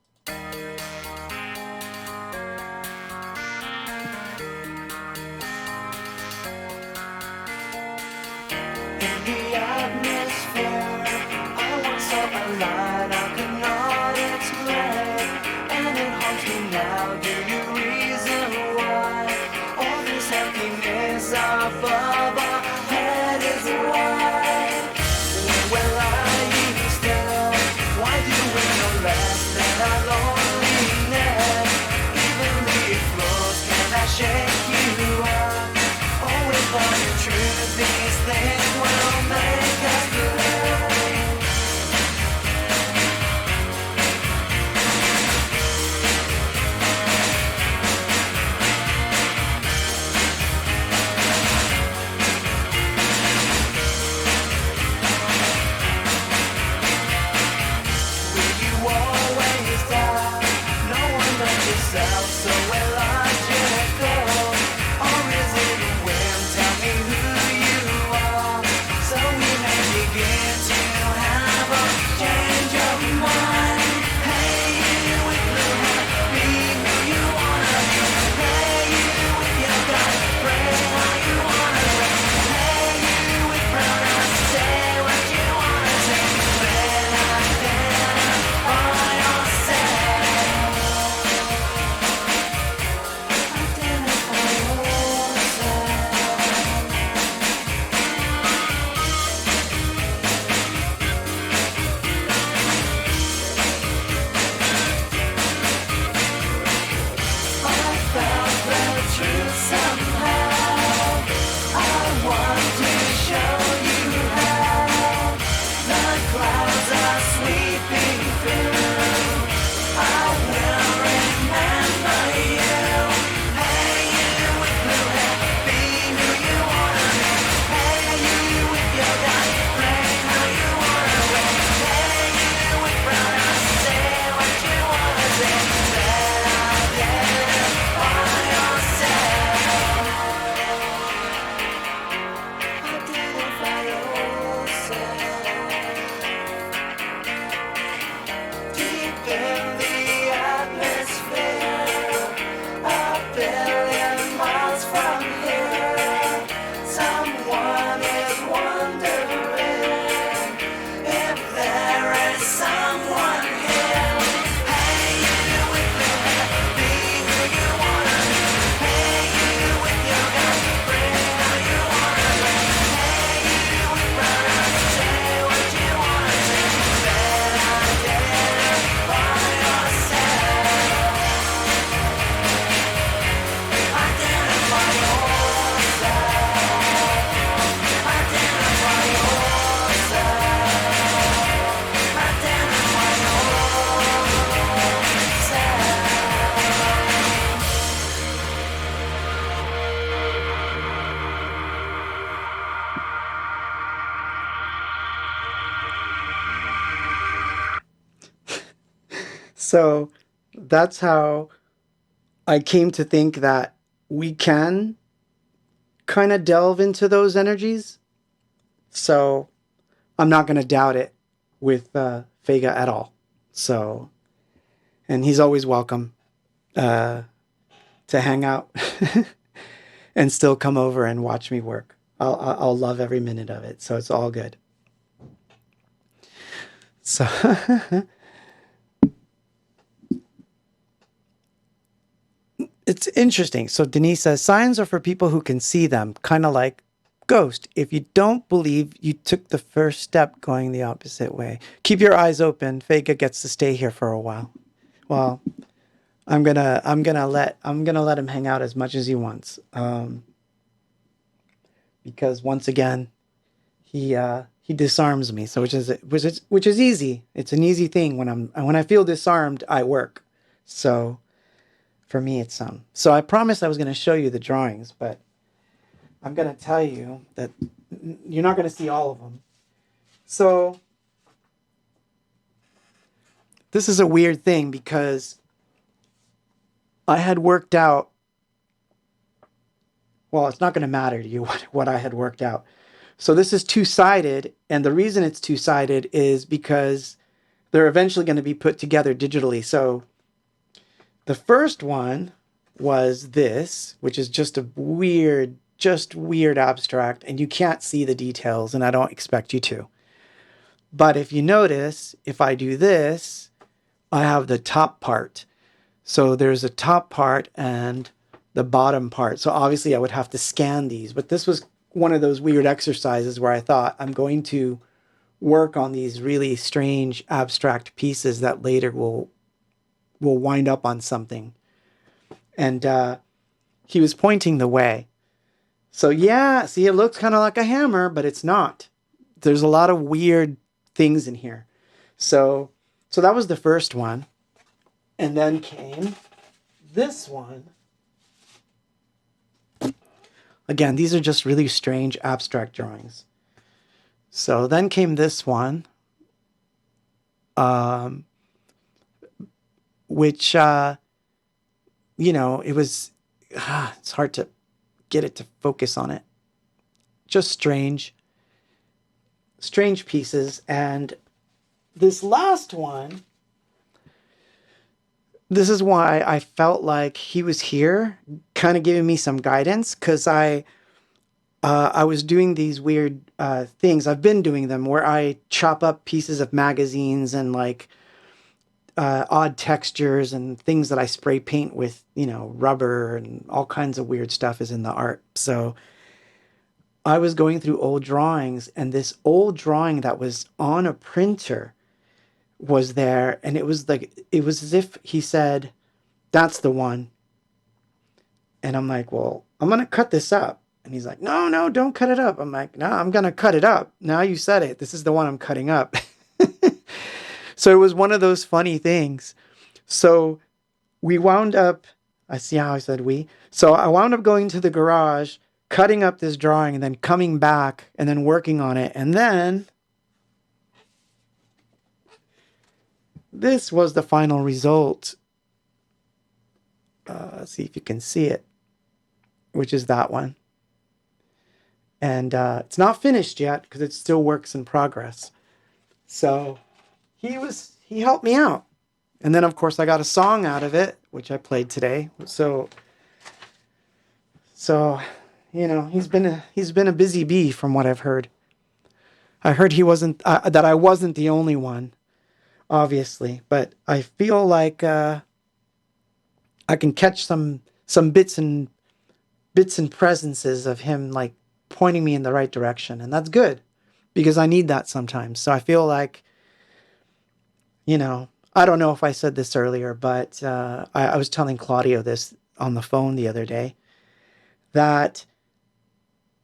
So that's how I came to think that we can kind of delve into those energies. So I'm not going to doubt it with Vega at all. So, and he's always welcome to hang out and still come over and watch me work. I'll love every minute of it. So it's all good. So it's interesting. So Denise says, signs are for people who can see them, kind of like ghost. If you don't believe, you took the first step going the opposite way. Keep your eyes open. Vega gets to stay here for a while. Well, I'm gonna let him hang out as much as he wants. Because once again, he disarms me. So which is easy. It's an easy thing when I feel disarmed, I work. So for me, it's so I promised I was going to show you the drawings, but I'm going to tell you that you're not going to see all of them. So this is a weird thing because I had worked out. Well, it's not going to matter to you what I had worked out. So this is two-sided, and the reason it's two-sided is because they're eventually going to be put together digitally. So the first one was this, which is just weird abstract, and you can't see the details, and I don't expect you to. But if you notice, if I do this, I have the top part. So there's a top part and the bottom part. So obviously I would have to scan these, but this was one of those weird exercises where I thought I'm going to work on these really strange abstract pieces that later will wind up on something. And he was pointing the way. So yeah, see, it looks kind of like a hammer, but it's not. There's a lot of weird things in here. So that was the first one. And then came this one. Again, these are just really strange abstract drawings. So then came this one, which, it was, it's hard to get it to focus on it. Just strange pieces. And this last one, this is why I felt like he was here, kind of giving me some guidance, because I was doing these weird things. I've been doing them where I chop up pieces of magazines and like odd textures and things that I spray paint with, rubber, and all kinds of weird stuff is in the art. So I was going through old drawings, and this old drawing that was on a printer was there, and it was as if he said, "That's the one." And I'm like, "Well, I'm gonna cut this up." And he's like, "No, don't cut it up." I'm like, "No, I'm gonna cut it up. Now you said it. This is the one I'm cutting up." So it was one of those funny things. So we wound up, I see how I said we. So I wound up going to the garage, cutting up this drawing, and then coming back and then working on it. And then this was the final result. Let's see if you can see it, which is that one. And it's not finished yet because it's still works in progress. So he helped me out. And then of course I got a song out of it, which I played today. So he's been a busy bee from what I've heard. I heard that I wasn't the only one, obviously, but I feel like I can catch some bits and presences of him like pointing me in the right direction, and that's good because I need that sometimes. So I feel like, I don't know if I said this earlier, but I was telling Claudio this on the phone the other day, that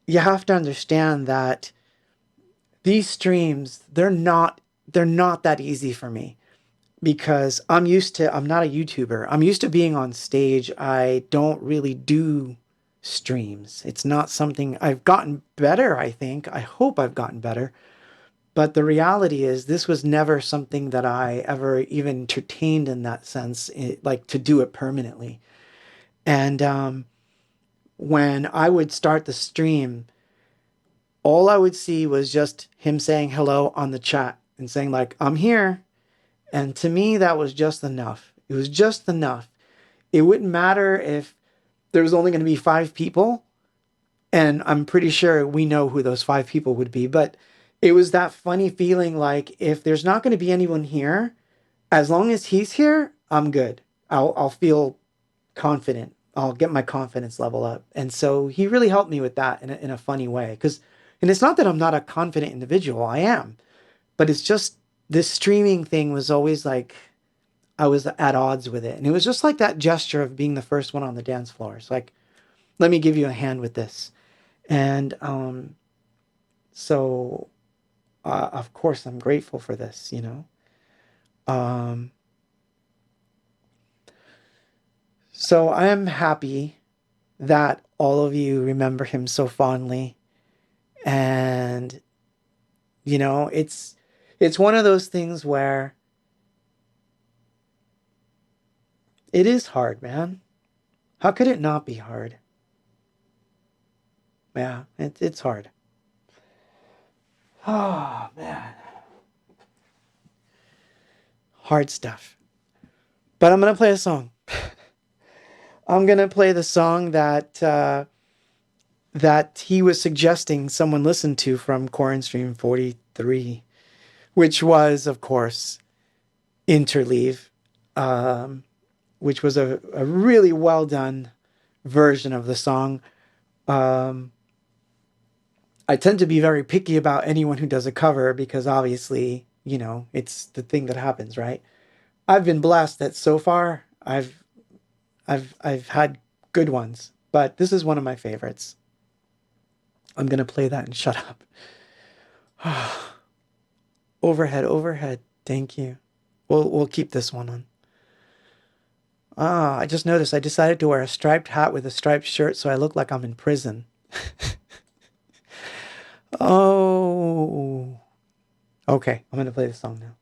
you have to understand that these streams, they're not that easy for me, because I'm not a YouTuber. I'm used to being on stage. I don't really do streams. It's not something I've gotten better, I think. I hope I've gotten better. But the reality is this was never something that I ever even entertained in that sense, like to do it permanently. And when I would start the stream, all I would see was just him saying hello on the chat and saying like, I'm here. And to me, that was just enough. It was just enough. It wouldn't matter if there was only going to be 5 people. And I'm pretty sure we know who those 5 people would be. But it was that funny feeling like if there's not going to be anyone here, as long as he's here, I'm good. I'll feel confident. I'll get my confidence level up. And so he really helped me with that in a funny way. And it's not that I'm not a confident individual. I am. But it's just this streaming thing was always like I was at odds with it. And it was just like that gesture of being the first one on the dance floor. It's like, let me give you a hand with this. And so, of course, I'm grateful for this, you know. So I am happy that all of you remember him so fondly. And, you know, it's one of those things where it is hard, man. How could it not be hard? Yeah, it's hard. Oh, man. Hard stuff. But I'm going to play a song. I'm going to play the song that he was suggesting someone listen to from quaranstream 43, which was, of course, Interleave, which was a really well done version of the song. I tend to be very picky about anyone who does a cover because obviously, you know, it's the thing that happens, right? I've been blessed that so far I've had good ones, but this is one of my favorites. I'm going to play that and shut up. Overhead. Thank you. We'll keep this one on. I just noticed I decided to wear a striped hat with a striped shirt so I look like I'm in prison. Oh. Okay, I'm going to play the song now.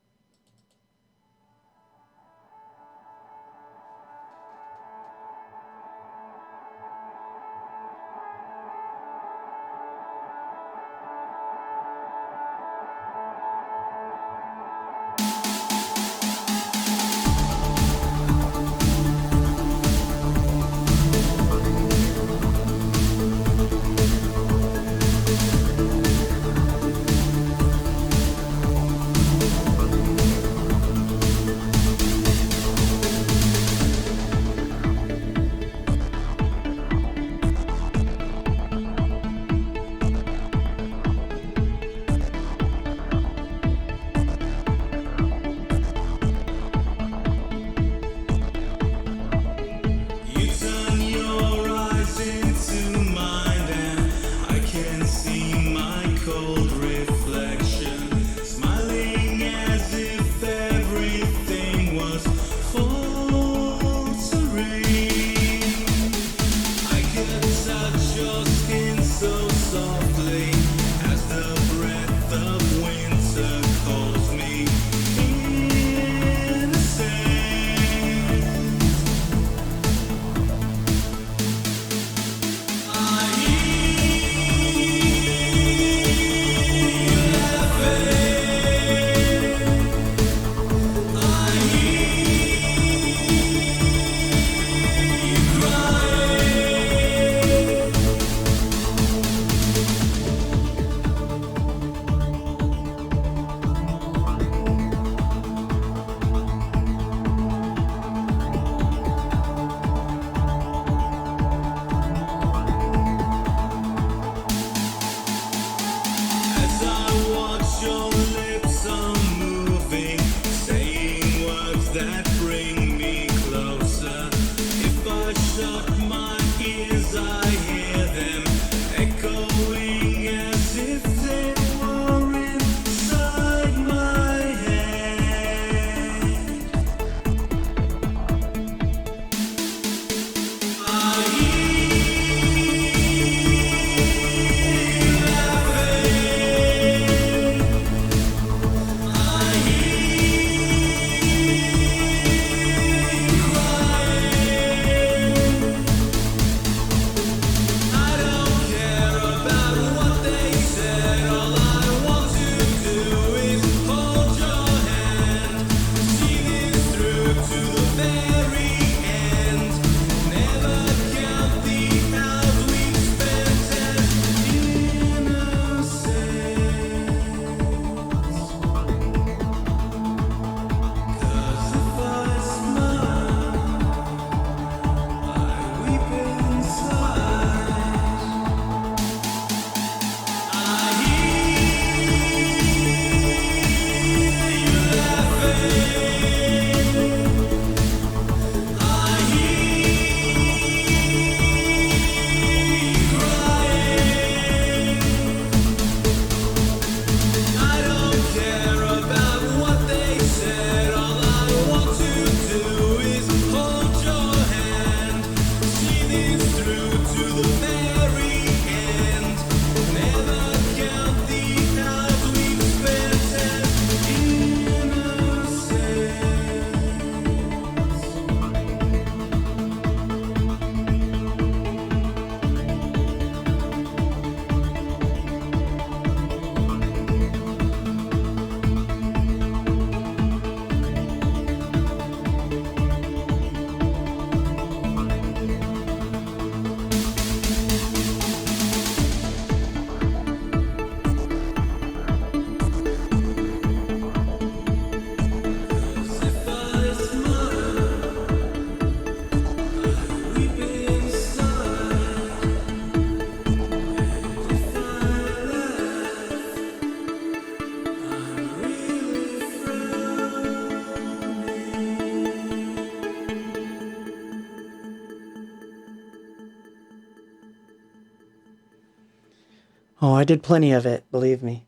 Oh, I did plenty of it, believe me.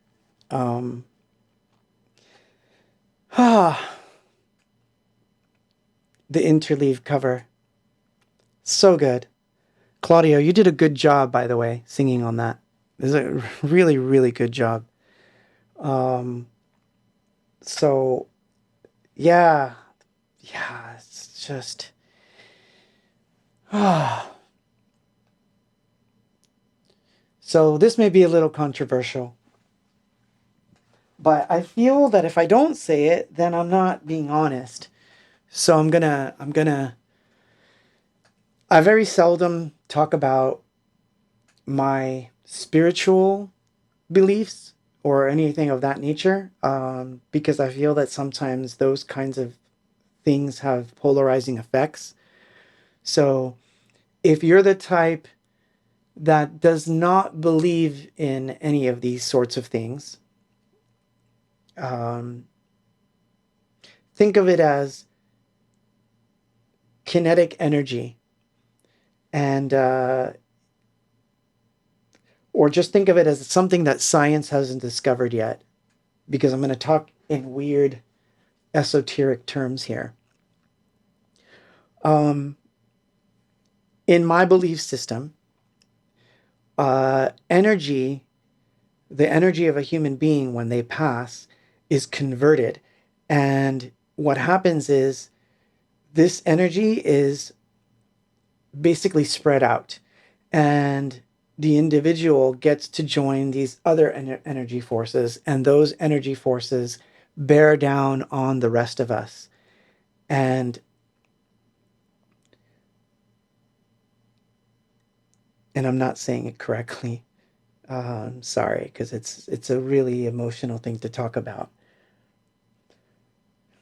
The interleave cover. So good. Claudio, you did a good job, by the way, singing on that. It was a really, really good job. So, yeah, it's just... So this may be a little controversial, but I feel that if I don't say it, then I'm not being honest. So I very seldom talk about my spiritual beliefs or anything of that nature, because I feel that sometimes those kinds of things have polarizing effects. So if you're the type that does not believe in any of these sorts of things, think of it as kinetic energy, and or just think of it as something that science hasn't discovered yet, because I'm going to talk in weird esoteric terms here. In my belief system, energy, the energy of a human being when they pass, is converted. And what happens is this energy is basically spread out, and the individual gets to join these other energy forces, and those energy forces bear down on the rest of us. And I'm not saying it correctly. I'm sorry, because it's a really emotional thing to talk about.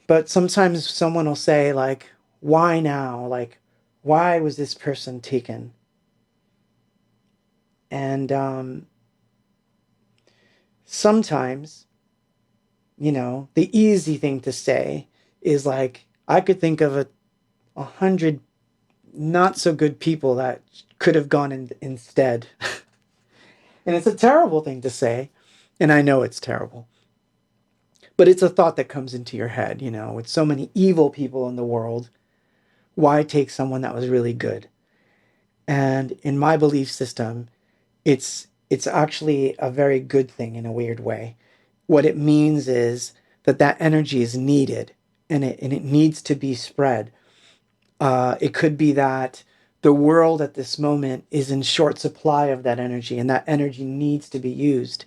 But sometimes someone will say, like, why now? Like, why was this person taken? And sometimes, the easy thing to say is like, I could think of 100 not so good people that could have gone instead. And it's a terrible thing to say, and I know it's terrible. But it's a thought that comes into your head, with so many evil people in the world, why take someone that was really good? And in my belief system, it's actually a very good thing in a weird way. What it means is that energy is needed, and it needs to be spread. It could be that the world at this moment is in short supply of that energy, and that energy needs to be used.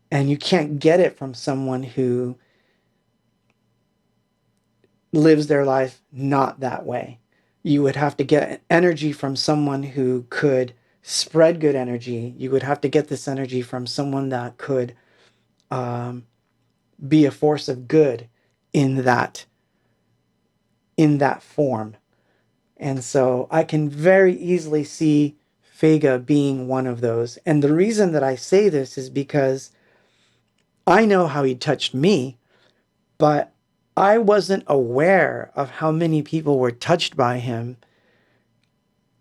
And you can't get it from someone who lives their life not that way. You would have to get energy from someone who could spread good energy. You would have to get this energy from someone that could be a force of good in that form. And so I can very easily see Fega being one of those. And the reason that I say this is because I know how he touched me, but I wasn't aware of how many people were touched by him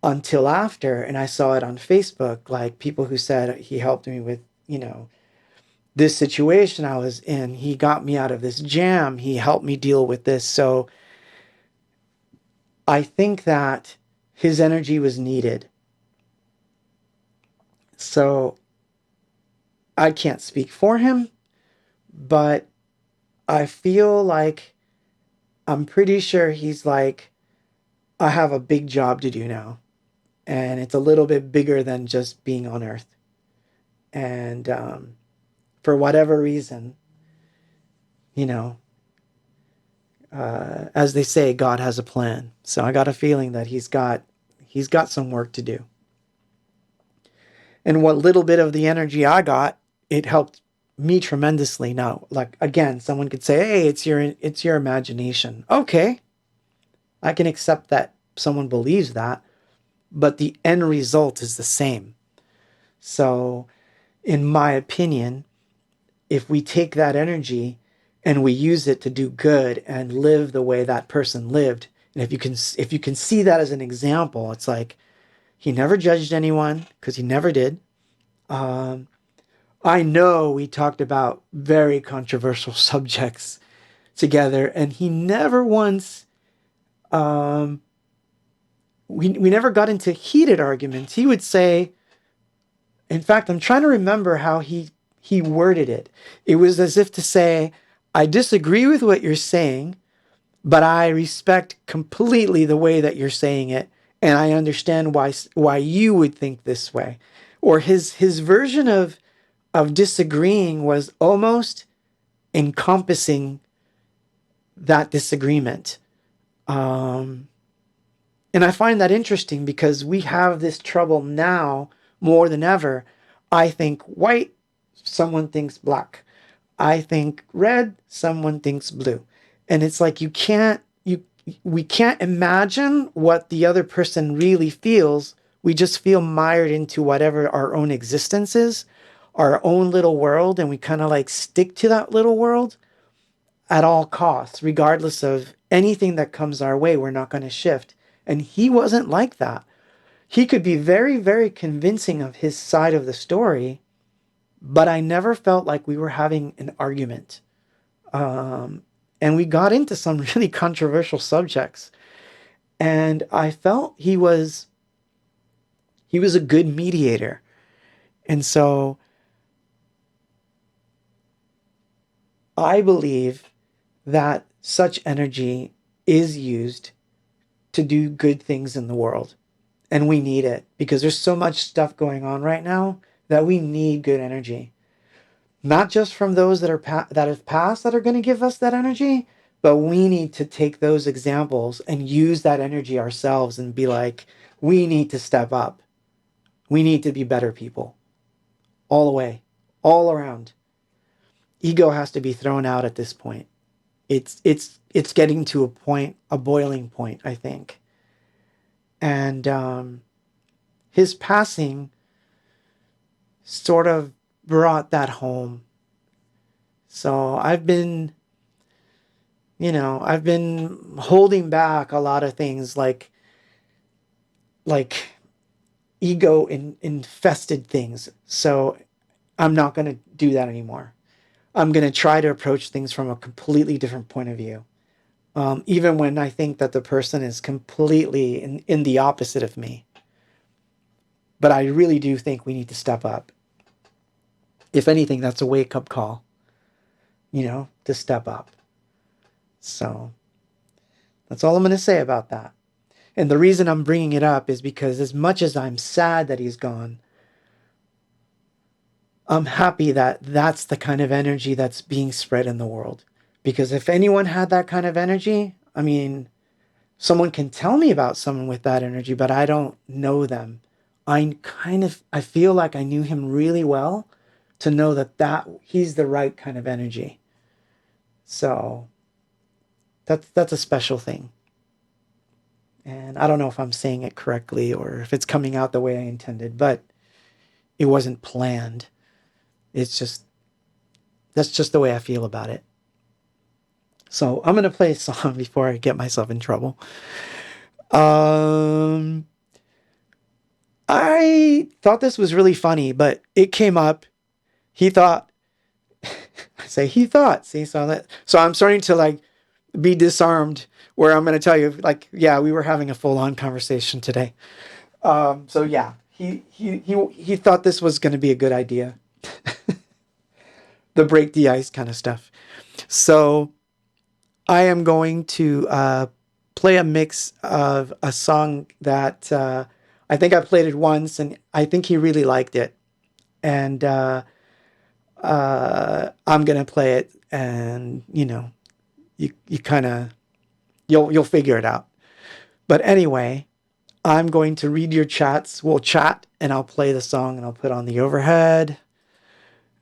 until after, and I saw it on Facebook, like people who said he helped me with, this situation I was in. He got me out of this jam. He helped me deal with this. So I think that his energy was needed. So I can't speak for him, but I feel like I'm pretty sure he's like, I have a big job to do now. And it's a little bit bigger than just being on Earth. And for whatever reason, as they say, God has a plan. So I got a feeling that he's got some work to do. And what little bit of the energy I got, it helped me tremendously. Now, like again, someone could say, "Hey, it's your imagination." Okay, I can accept that someone believes that, but the end result is the same. So, in my opinion, if we take that energy and we use it to do good and live the way that person lived, and if you can see that as an example, it's like he never judged anyone, because he never did. I know we talked about very controversial subjects together, and he never once we never got into heated arguments. He would say, in fact, I'm trying to remember how he worded it. It was as if to say, I disagree with what you're saying, but I respect completely the way that you're saying it, and I understand why you would think this way. Or his version of disagreeing was almost encompassing that disagreement. And I find that interesting because we have this trouble now more than ever. I think white, someone thinks black. I think red, someone thinks blue. And it's like we can't imagine what the other person really feels. We just feel mired into whatever our own existence is, our own little world, and we kind of like stick to that little world at all costs, regardless of anything that comes our way. We're not going to shift. And he wasn't like that. He could be very, very convincing of his side of the story, but I never felt like we were having an argument. And we got into some really controversial subjects. And I felt he was a good mediator. And so I believe that such energy is used to do good things in the world. And we need it because there's so much stuff going on right now that we need good energy. Not just from those that have passed that are going to give us that energy, but we need to take those examples and use that energy ourselves and be like, we need to step up. We need to be better people. All the way, all around. Ego has to be thrown out at this point. It's getting to a boiling point, I think. And his passing sort of brought that home. So I've been holding back a lot of things like ego infested things. So I'm not going to do that anymore. I'm going to try to approach things from a completely different point of view. Even when I think that the person is completely in the opposite of me. But I really do think we need to step up. If anything, that's a wake-up call, to step up. So that's all I'm going to say about that. And the reason I'm bringing it up is because as much as I'm sad that he's gone, I'm happy that that's the kind of energy that's being spread in the world. Because if anyone had that kind of energy, I mean, someone can tell me about someone with that energy, but I don't know them. I feel like I knew him really well to know that he's the right kind of energy. So that's a special thing. And I don't know if I'm saying it correctly or if it's coming out the way I intended, but it wasn't planned. That's just the way I feel about it. So I'm going to play a song before I get myself in trouble. I thought this was really funny, but it came up. He thought, I say he thought, see, so I'm starting to like be disarmed where I'm going to tell you like, yeah, we were having a full on conversation today. So yeah, he thought this was going to be a good idea. The break the ice kind of stuff. So I am going to play a mix of a song that I think I played it once, and I think he really liked it. And I'm gonna play it, and you kind of you'll figure it out. But anyway, I'm going to read your chats. We'll chat, and I'll play the song, and I'll put on the overhead.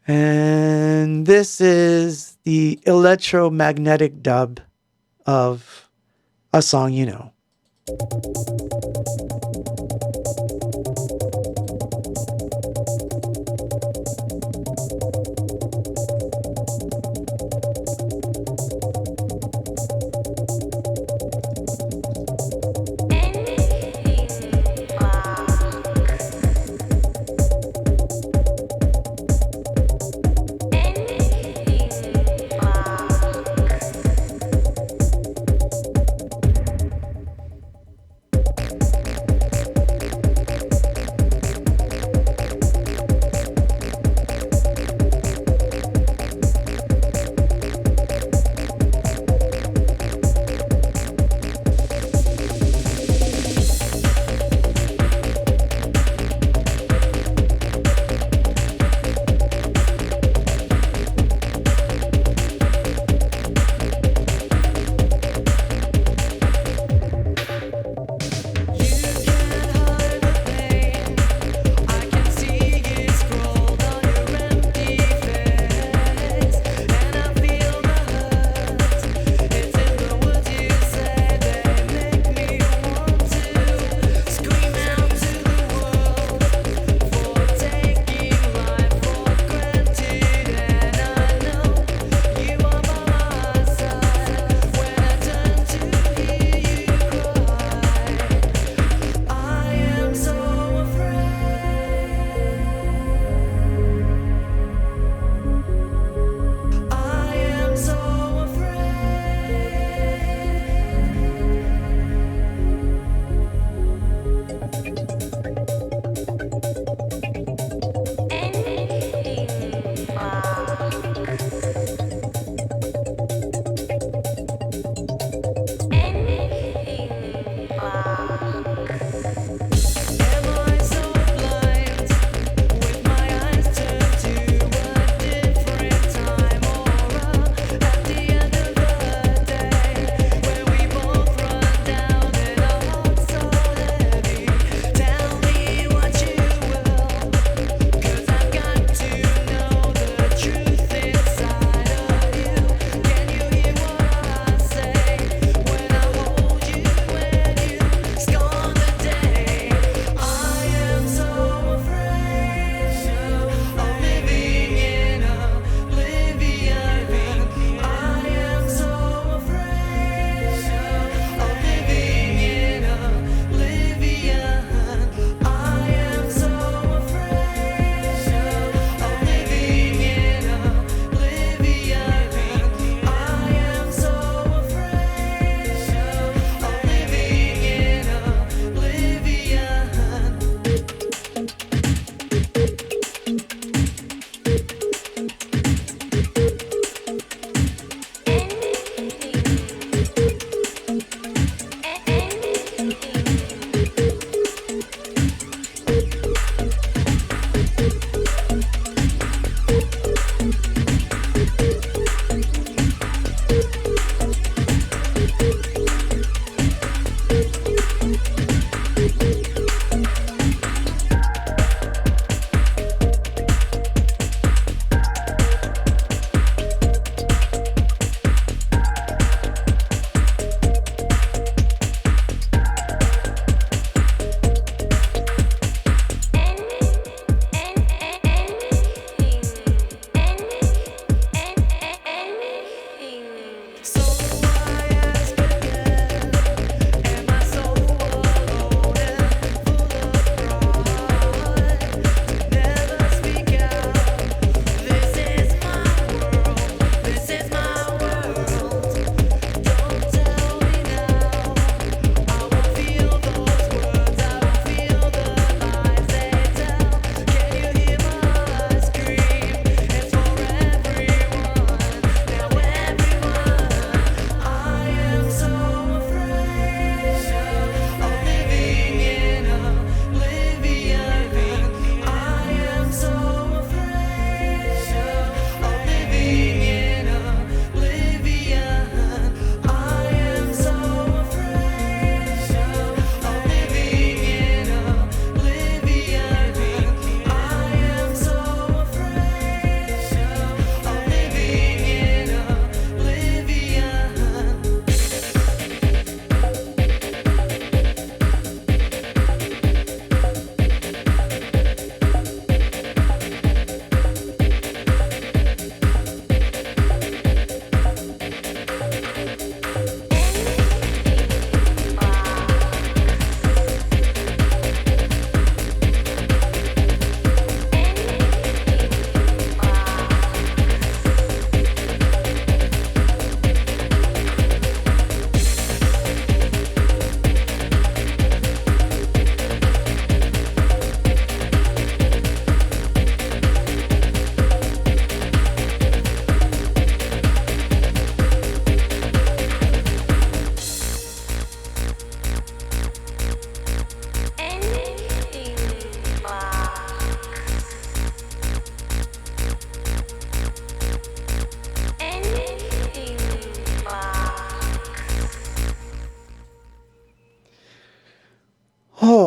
And this is the electromagnetic dub of a song you know.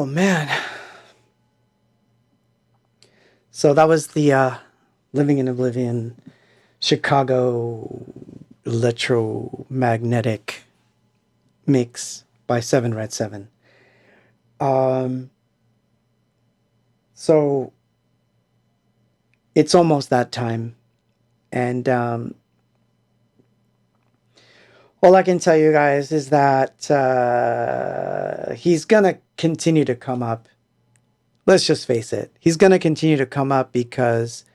man. So that was the Living in Oblivion Chicago electromagnetic mix by 7 Red 7. So it's almost that time, and all I can tell you guys is that he's gonna continue to come up. Let's just face it, he's gonna continue to come up because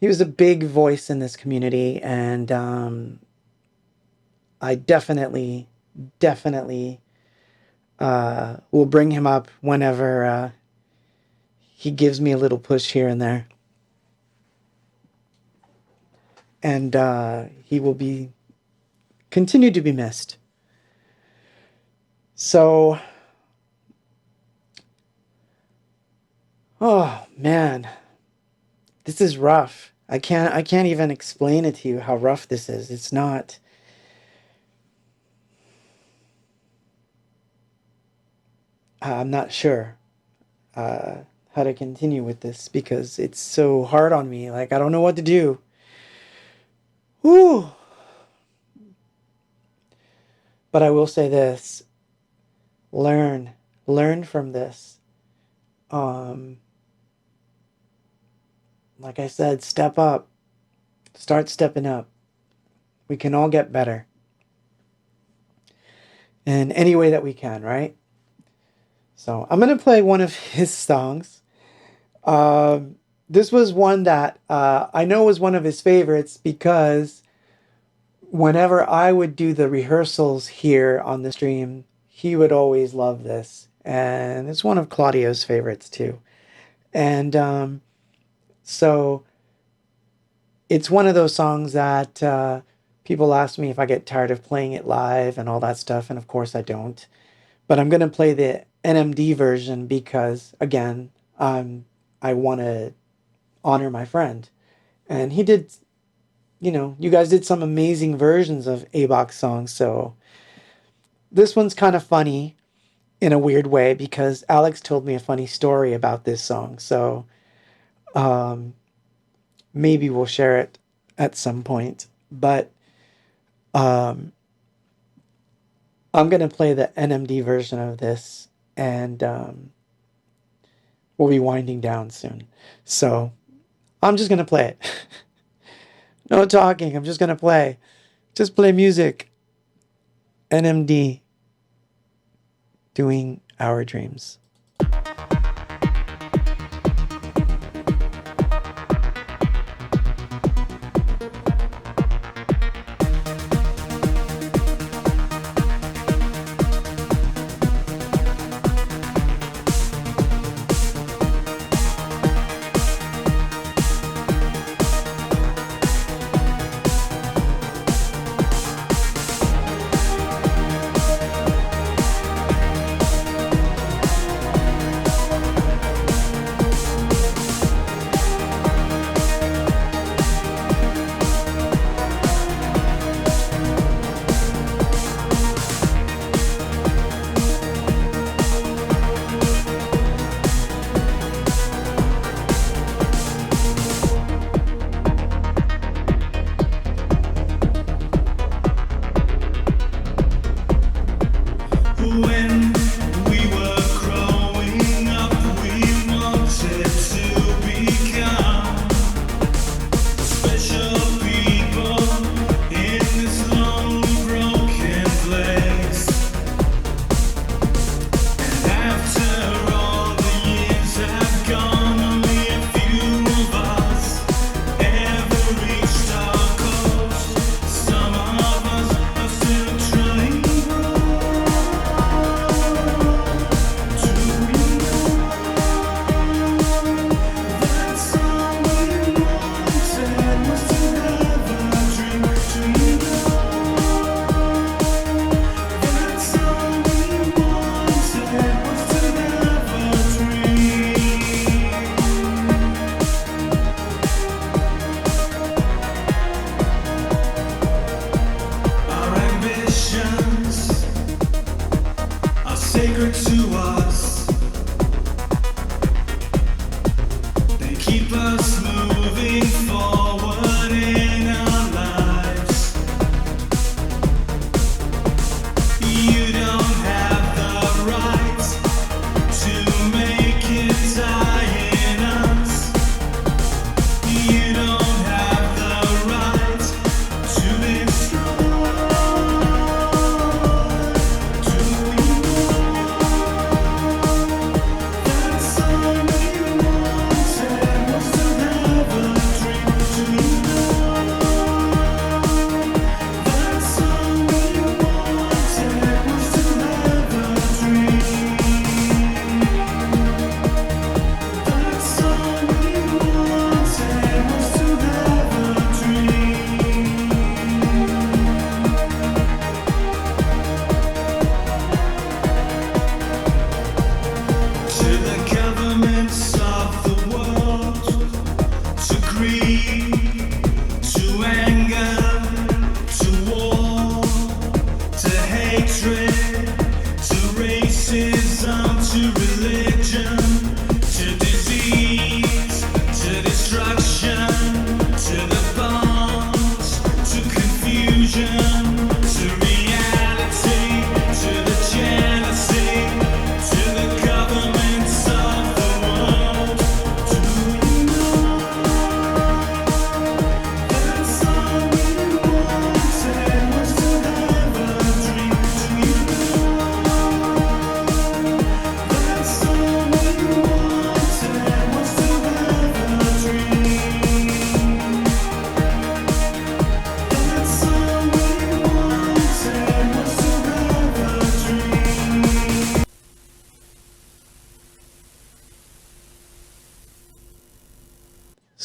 he was a big voice in this community, and I definitely will bring him up whenever he gives me a little push here and there. And he will continue to be missed. So, oh man, this is rough. I can't even explain it to you how rough this is. It's not. I'm not sure how to continue with this because it's so hard on me. Like, I don't know what to do. Whew. But I will say this. Learn from this. Like I said, step up. Start stepping up. We can all get better. In any way that we can, right? So I'm going to play one of his songs. This was one that I know was one of his favorites because whenever I would do the rehearsals here on the stream, he would always love this. And it's one of Claudio's favorites too. And so it's one of those songs that people ask me if I get tired of playing it live and all that stuff. And of course I don't. But I'm going to play the NMD version because, again, I want to honor my friend. And he did, you guys did some amazing versions of Abox songs. So this one's kind of funny in a weird way because Alex told me a funny story about this song. So maybe we'll share it at some point. But I'm going to play the NMD version of this, and we'll be winding down soon. So I'm just going to play it. No talking. I'm just going to play. Just play music. NMD doing Our Dreams.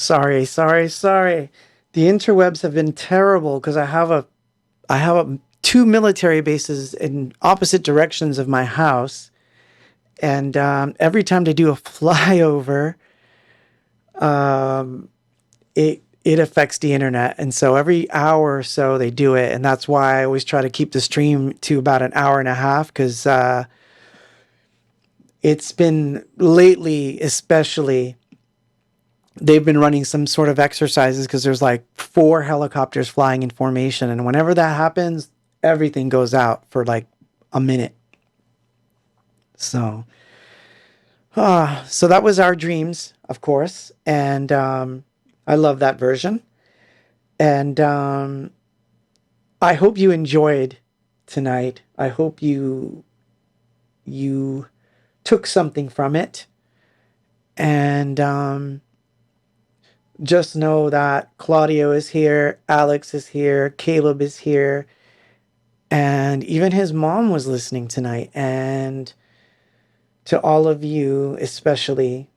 Sorry. The interwebs have been terrible because I have two military bases in opposite directions of my house, and every time they do a flyover, it affects the internet, and so every hour or so they do it, and that's why I always try to keep the stream to about an hour and a half because it's been lately, especially. They've been running some sort of exercises because there's like 4 helicopters flying in formation. And whenever that happens, everything goes out for like a minute. So that was Our Dreams, of course. And I love that version. And I hope you enjoyed tonight. I hope you took something from it. And just know that Claudio is here, Alex is here, Caleb is here, and even his mom was listening tonight. And to all of you, especially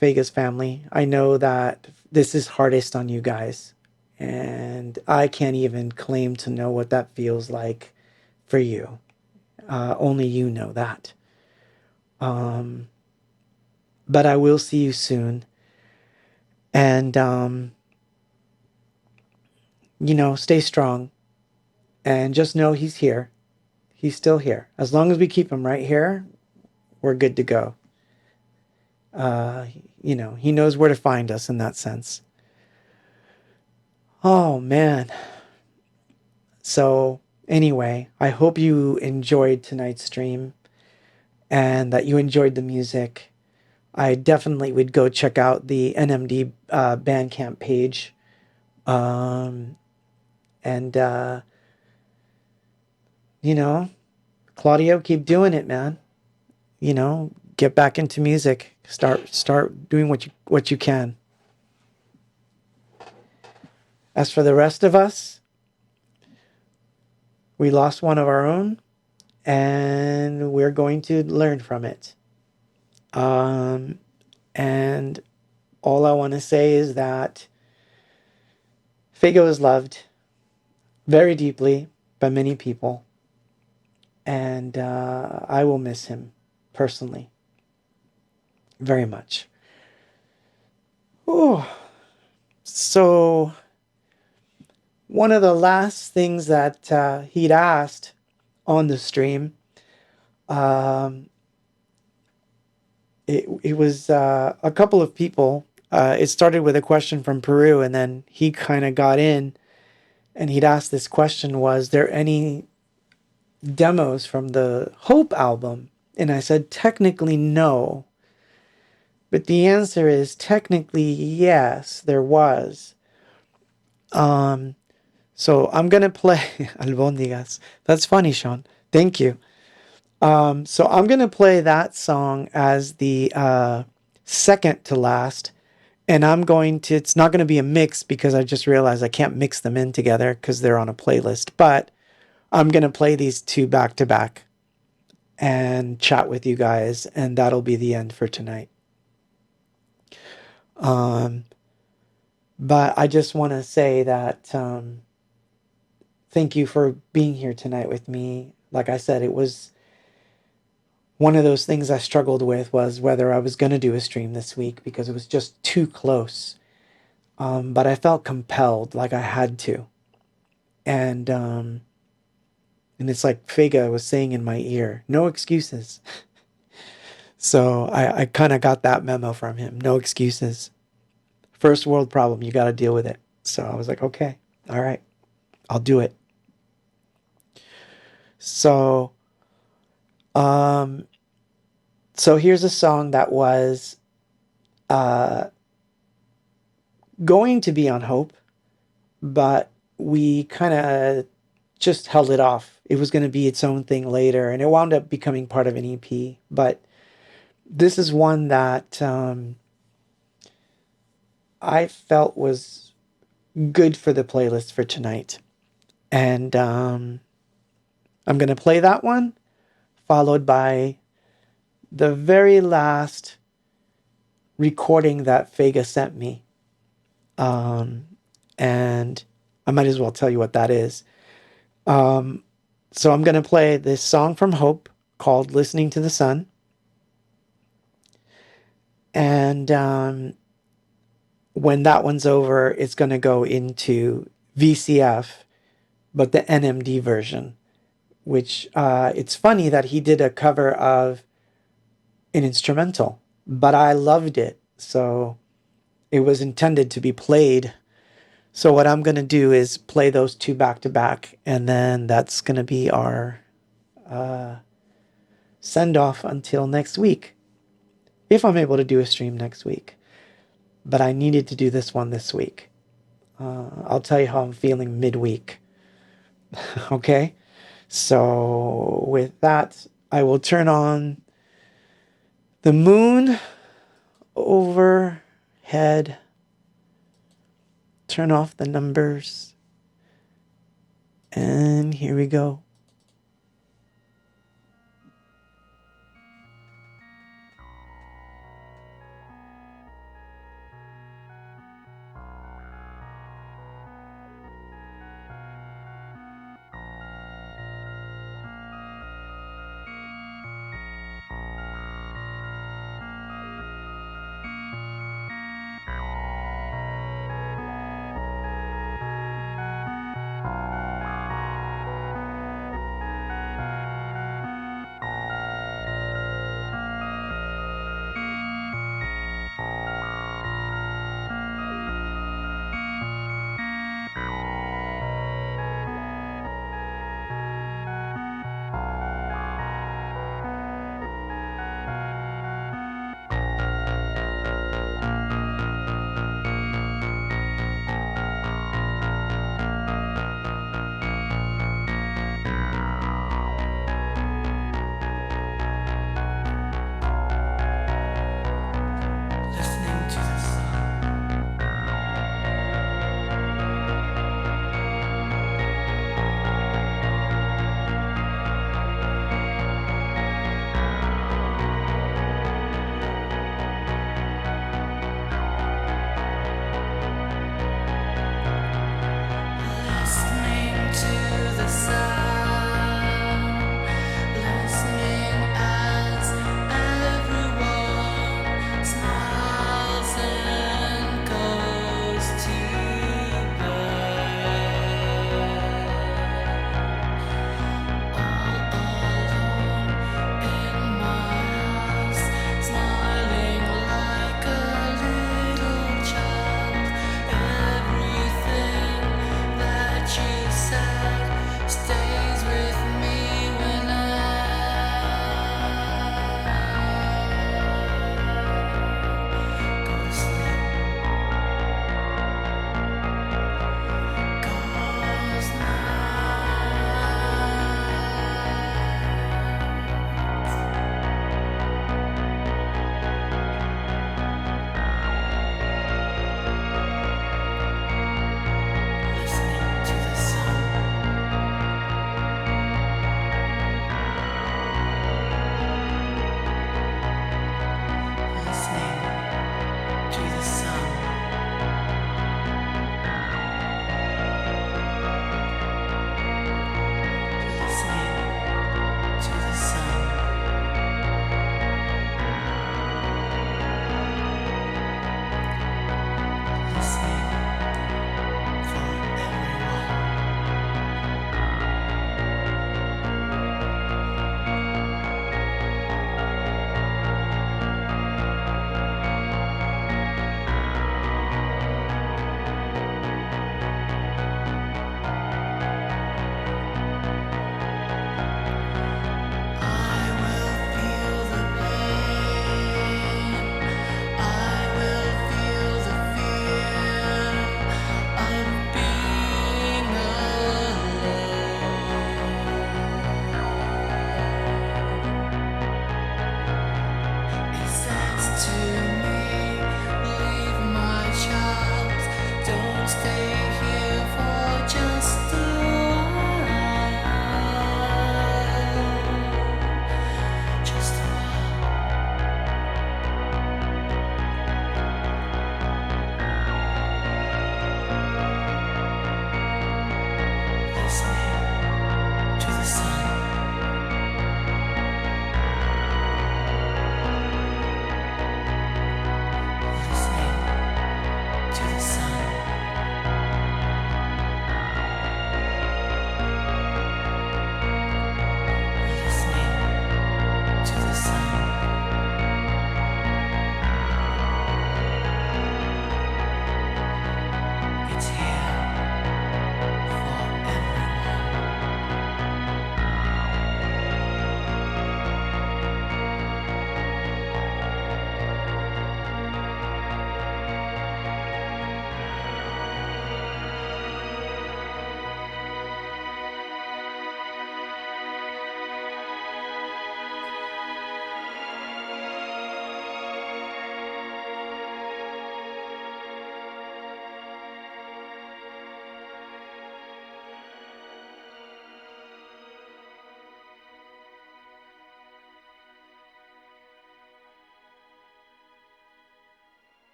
Vega's family, I know that this is hardest on you guys. And I can't even claim to know what that feels like for you. Only you know that. But I will see you soon. And, stay strong. And just know he's here. He's still here. As long as we keep him right here, we're good to go. He knows where to find us in that sense. Oh, man. So, anyway, I hope you enjoyed tonight's stream and that you enjoyed the music. I definitely would go check out the NMD Bandcamp page. Claudio, keep doing it, man. Get back into music. Start doing what you can. As for the rest of us, we lost one of our own, and we're going to learn from it. And all I want to say is that Figo is loved very deeply by many people, and I will miss him personally very much. Ooh. So one of the last things that he'd asked on the stream, it was a couple of people. It started with a question from Peru, and then he kind of got in, and he'd asked this question: was there any demos from the Hope album? And I said, technically no. But the answer is technically yes, there was. So I'm going to play Albóndigas. That's funny, Sean. Thank you. So I'm going to play that song as the second to last. And it's not going to be a mix because I just realized I can't mix them in together because they're on a playlist. But I'm going to play these two back to back and chat with you guys. And that'll be the end for tonight. But I just want to say that thank you for being here tonight with me. Like I said, it was one of those things I struggled with was whether I was going to do a stream this week because it was just too close. But I felt compelled, like I had to. And it's like Figa was saying in my ear, no excuses. So I kind of got that memo from him. No excuses. First world problem. You got to deal with it. So I was like, okay, all right, I'll do it. So here's a song that was going to be on Hope, but we kind of just held it off. It was going to be its own thing later, and it wound up becoming part of an EP. But this is one that I felt was good for the playlist for tonight. And I'm going to play that one, followed by the very last recording that Vega sent me. And I might as well tell you what that is. So I'm going to play this song from Hope called Listening to the Sun. And when that one's over, it's going to go into VCF, but the NMD version, which it's funny that he did a cover of an instrumental, but I loved it. So it was intended to be played. So what I'm going to do is play those two back to back, and then that's going to be our send off until next week. If I'm able to do a stream next week. But I needed to do this one this week. I'll tell you how I'm feeling midweek. Okay? So with that, I will turn on the moon overhead. Turn off the numbers. And here we go.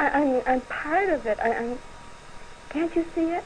I'm part of it. Can't you see it?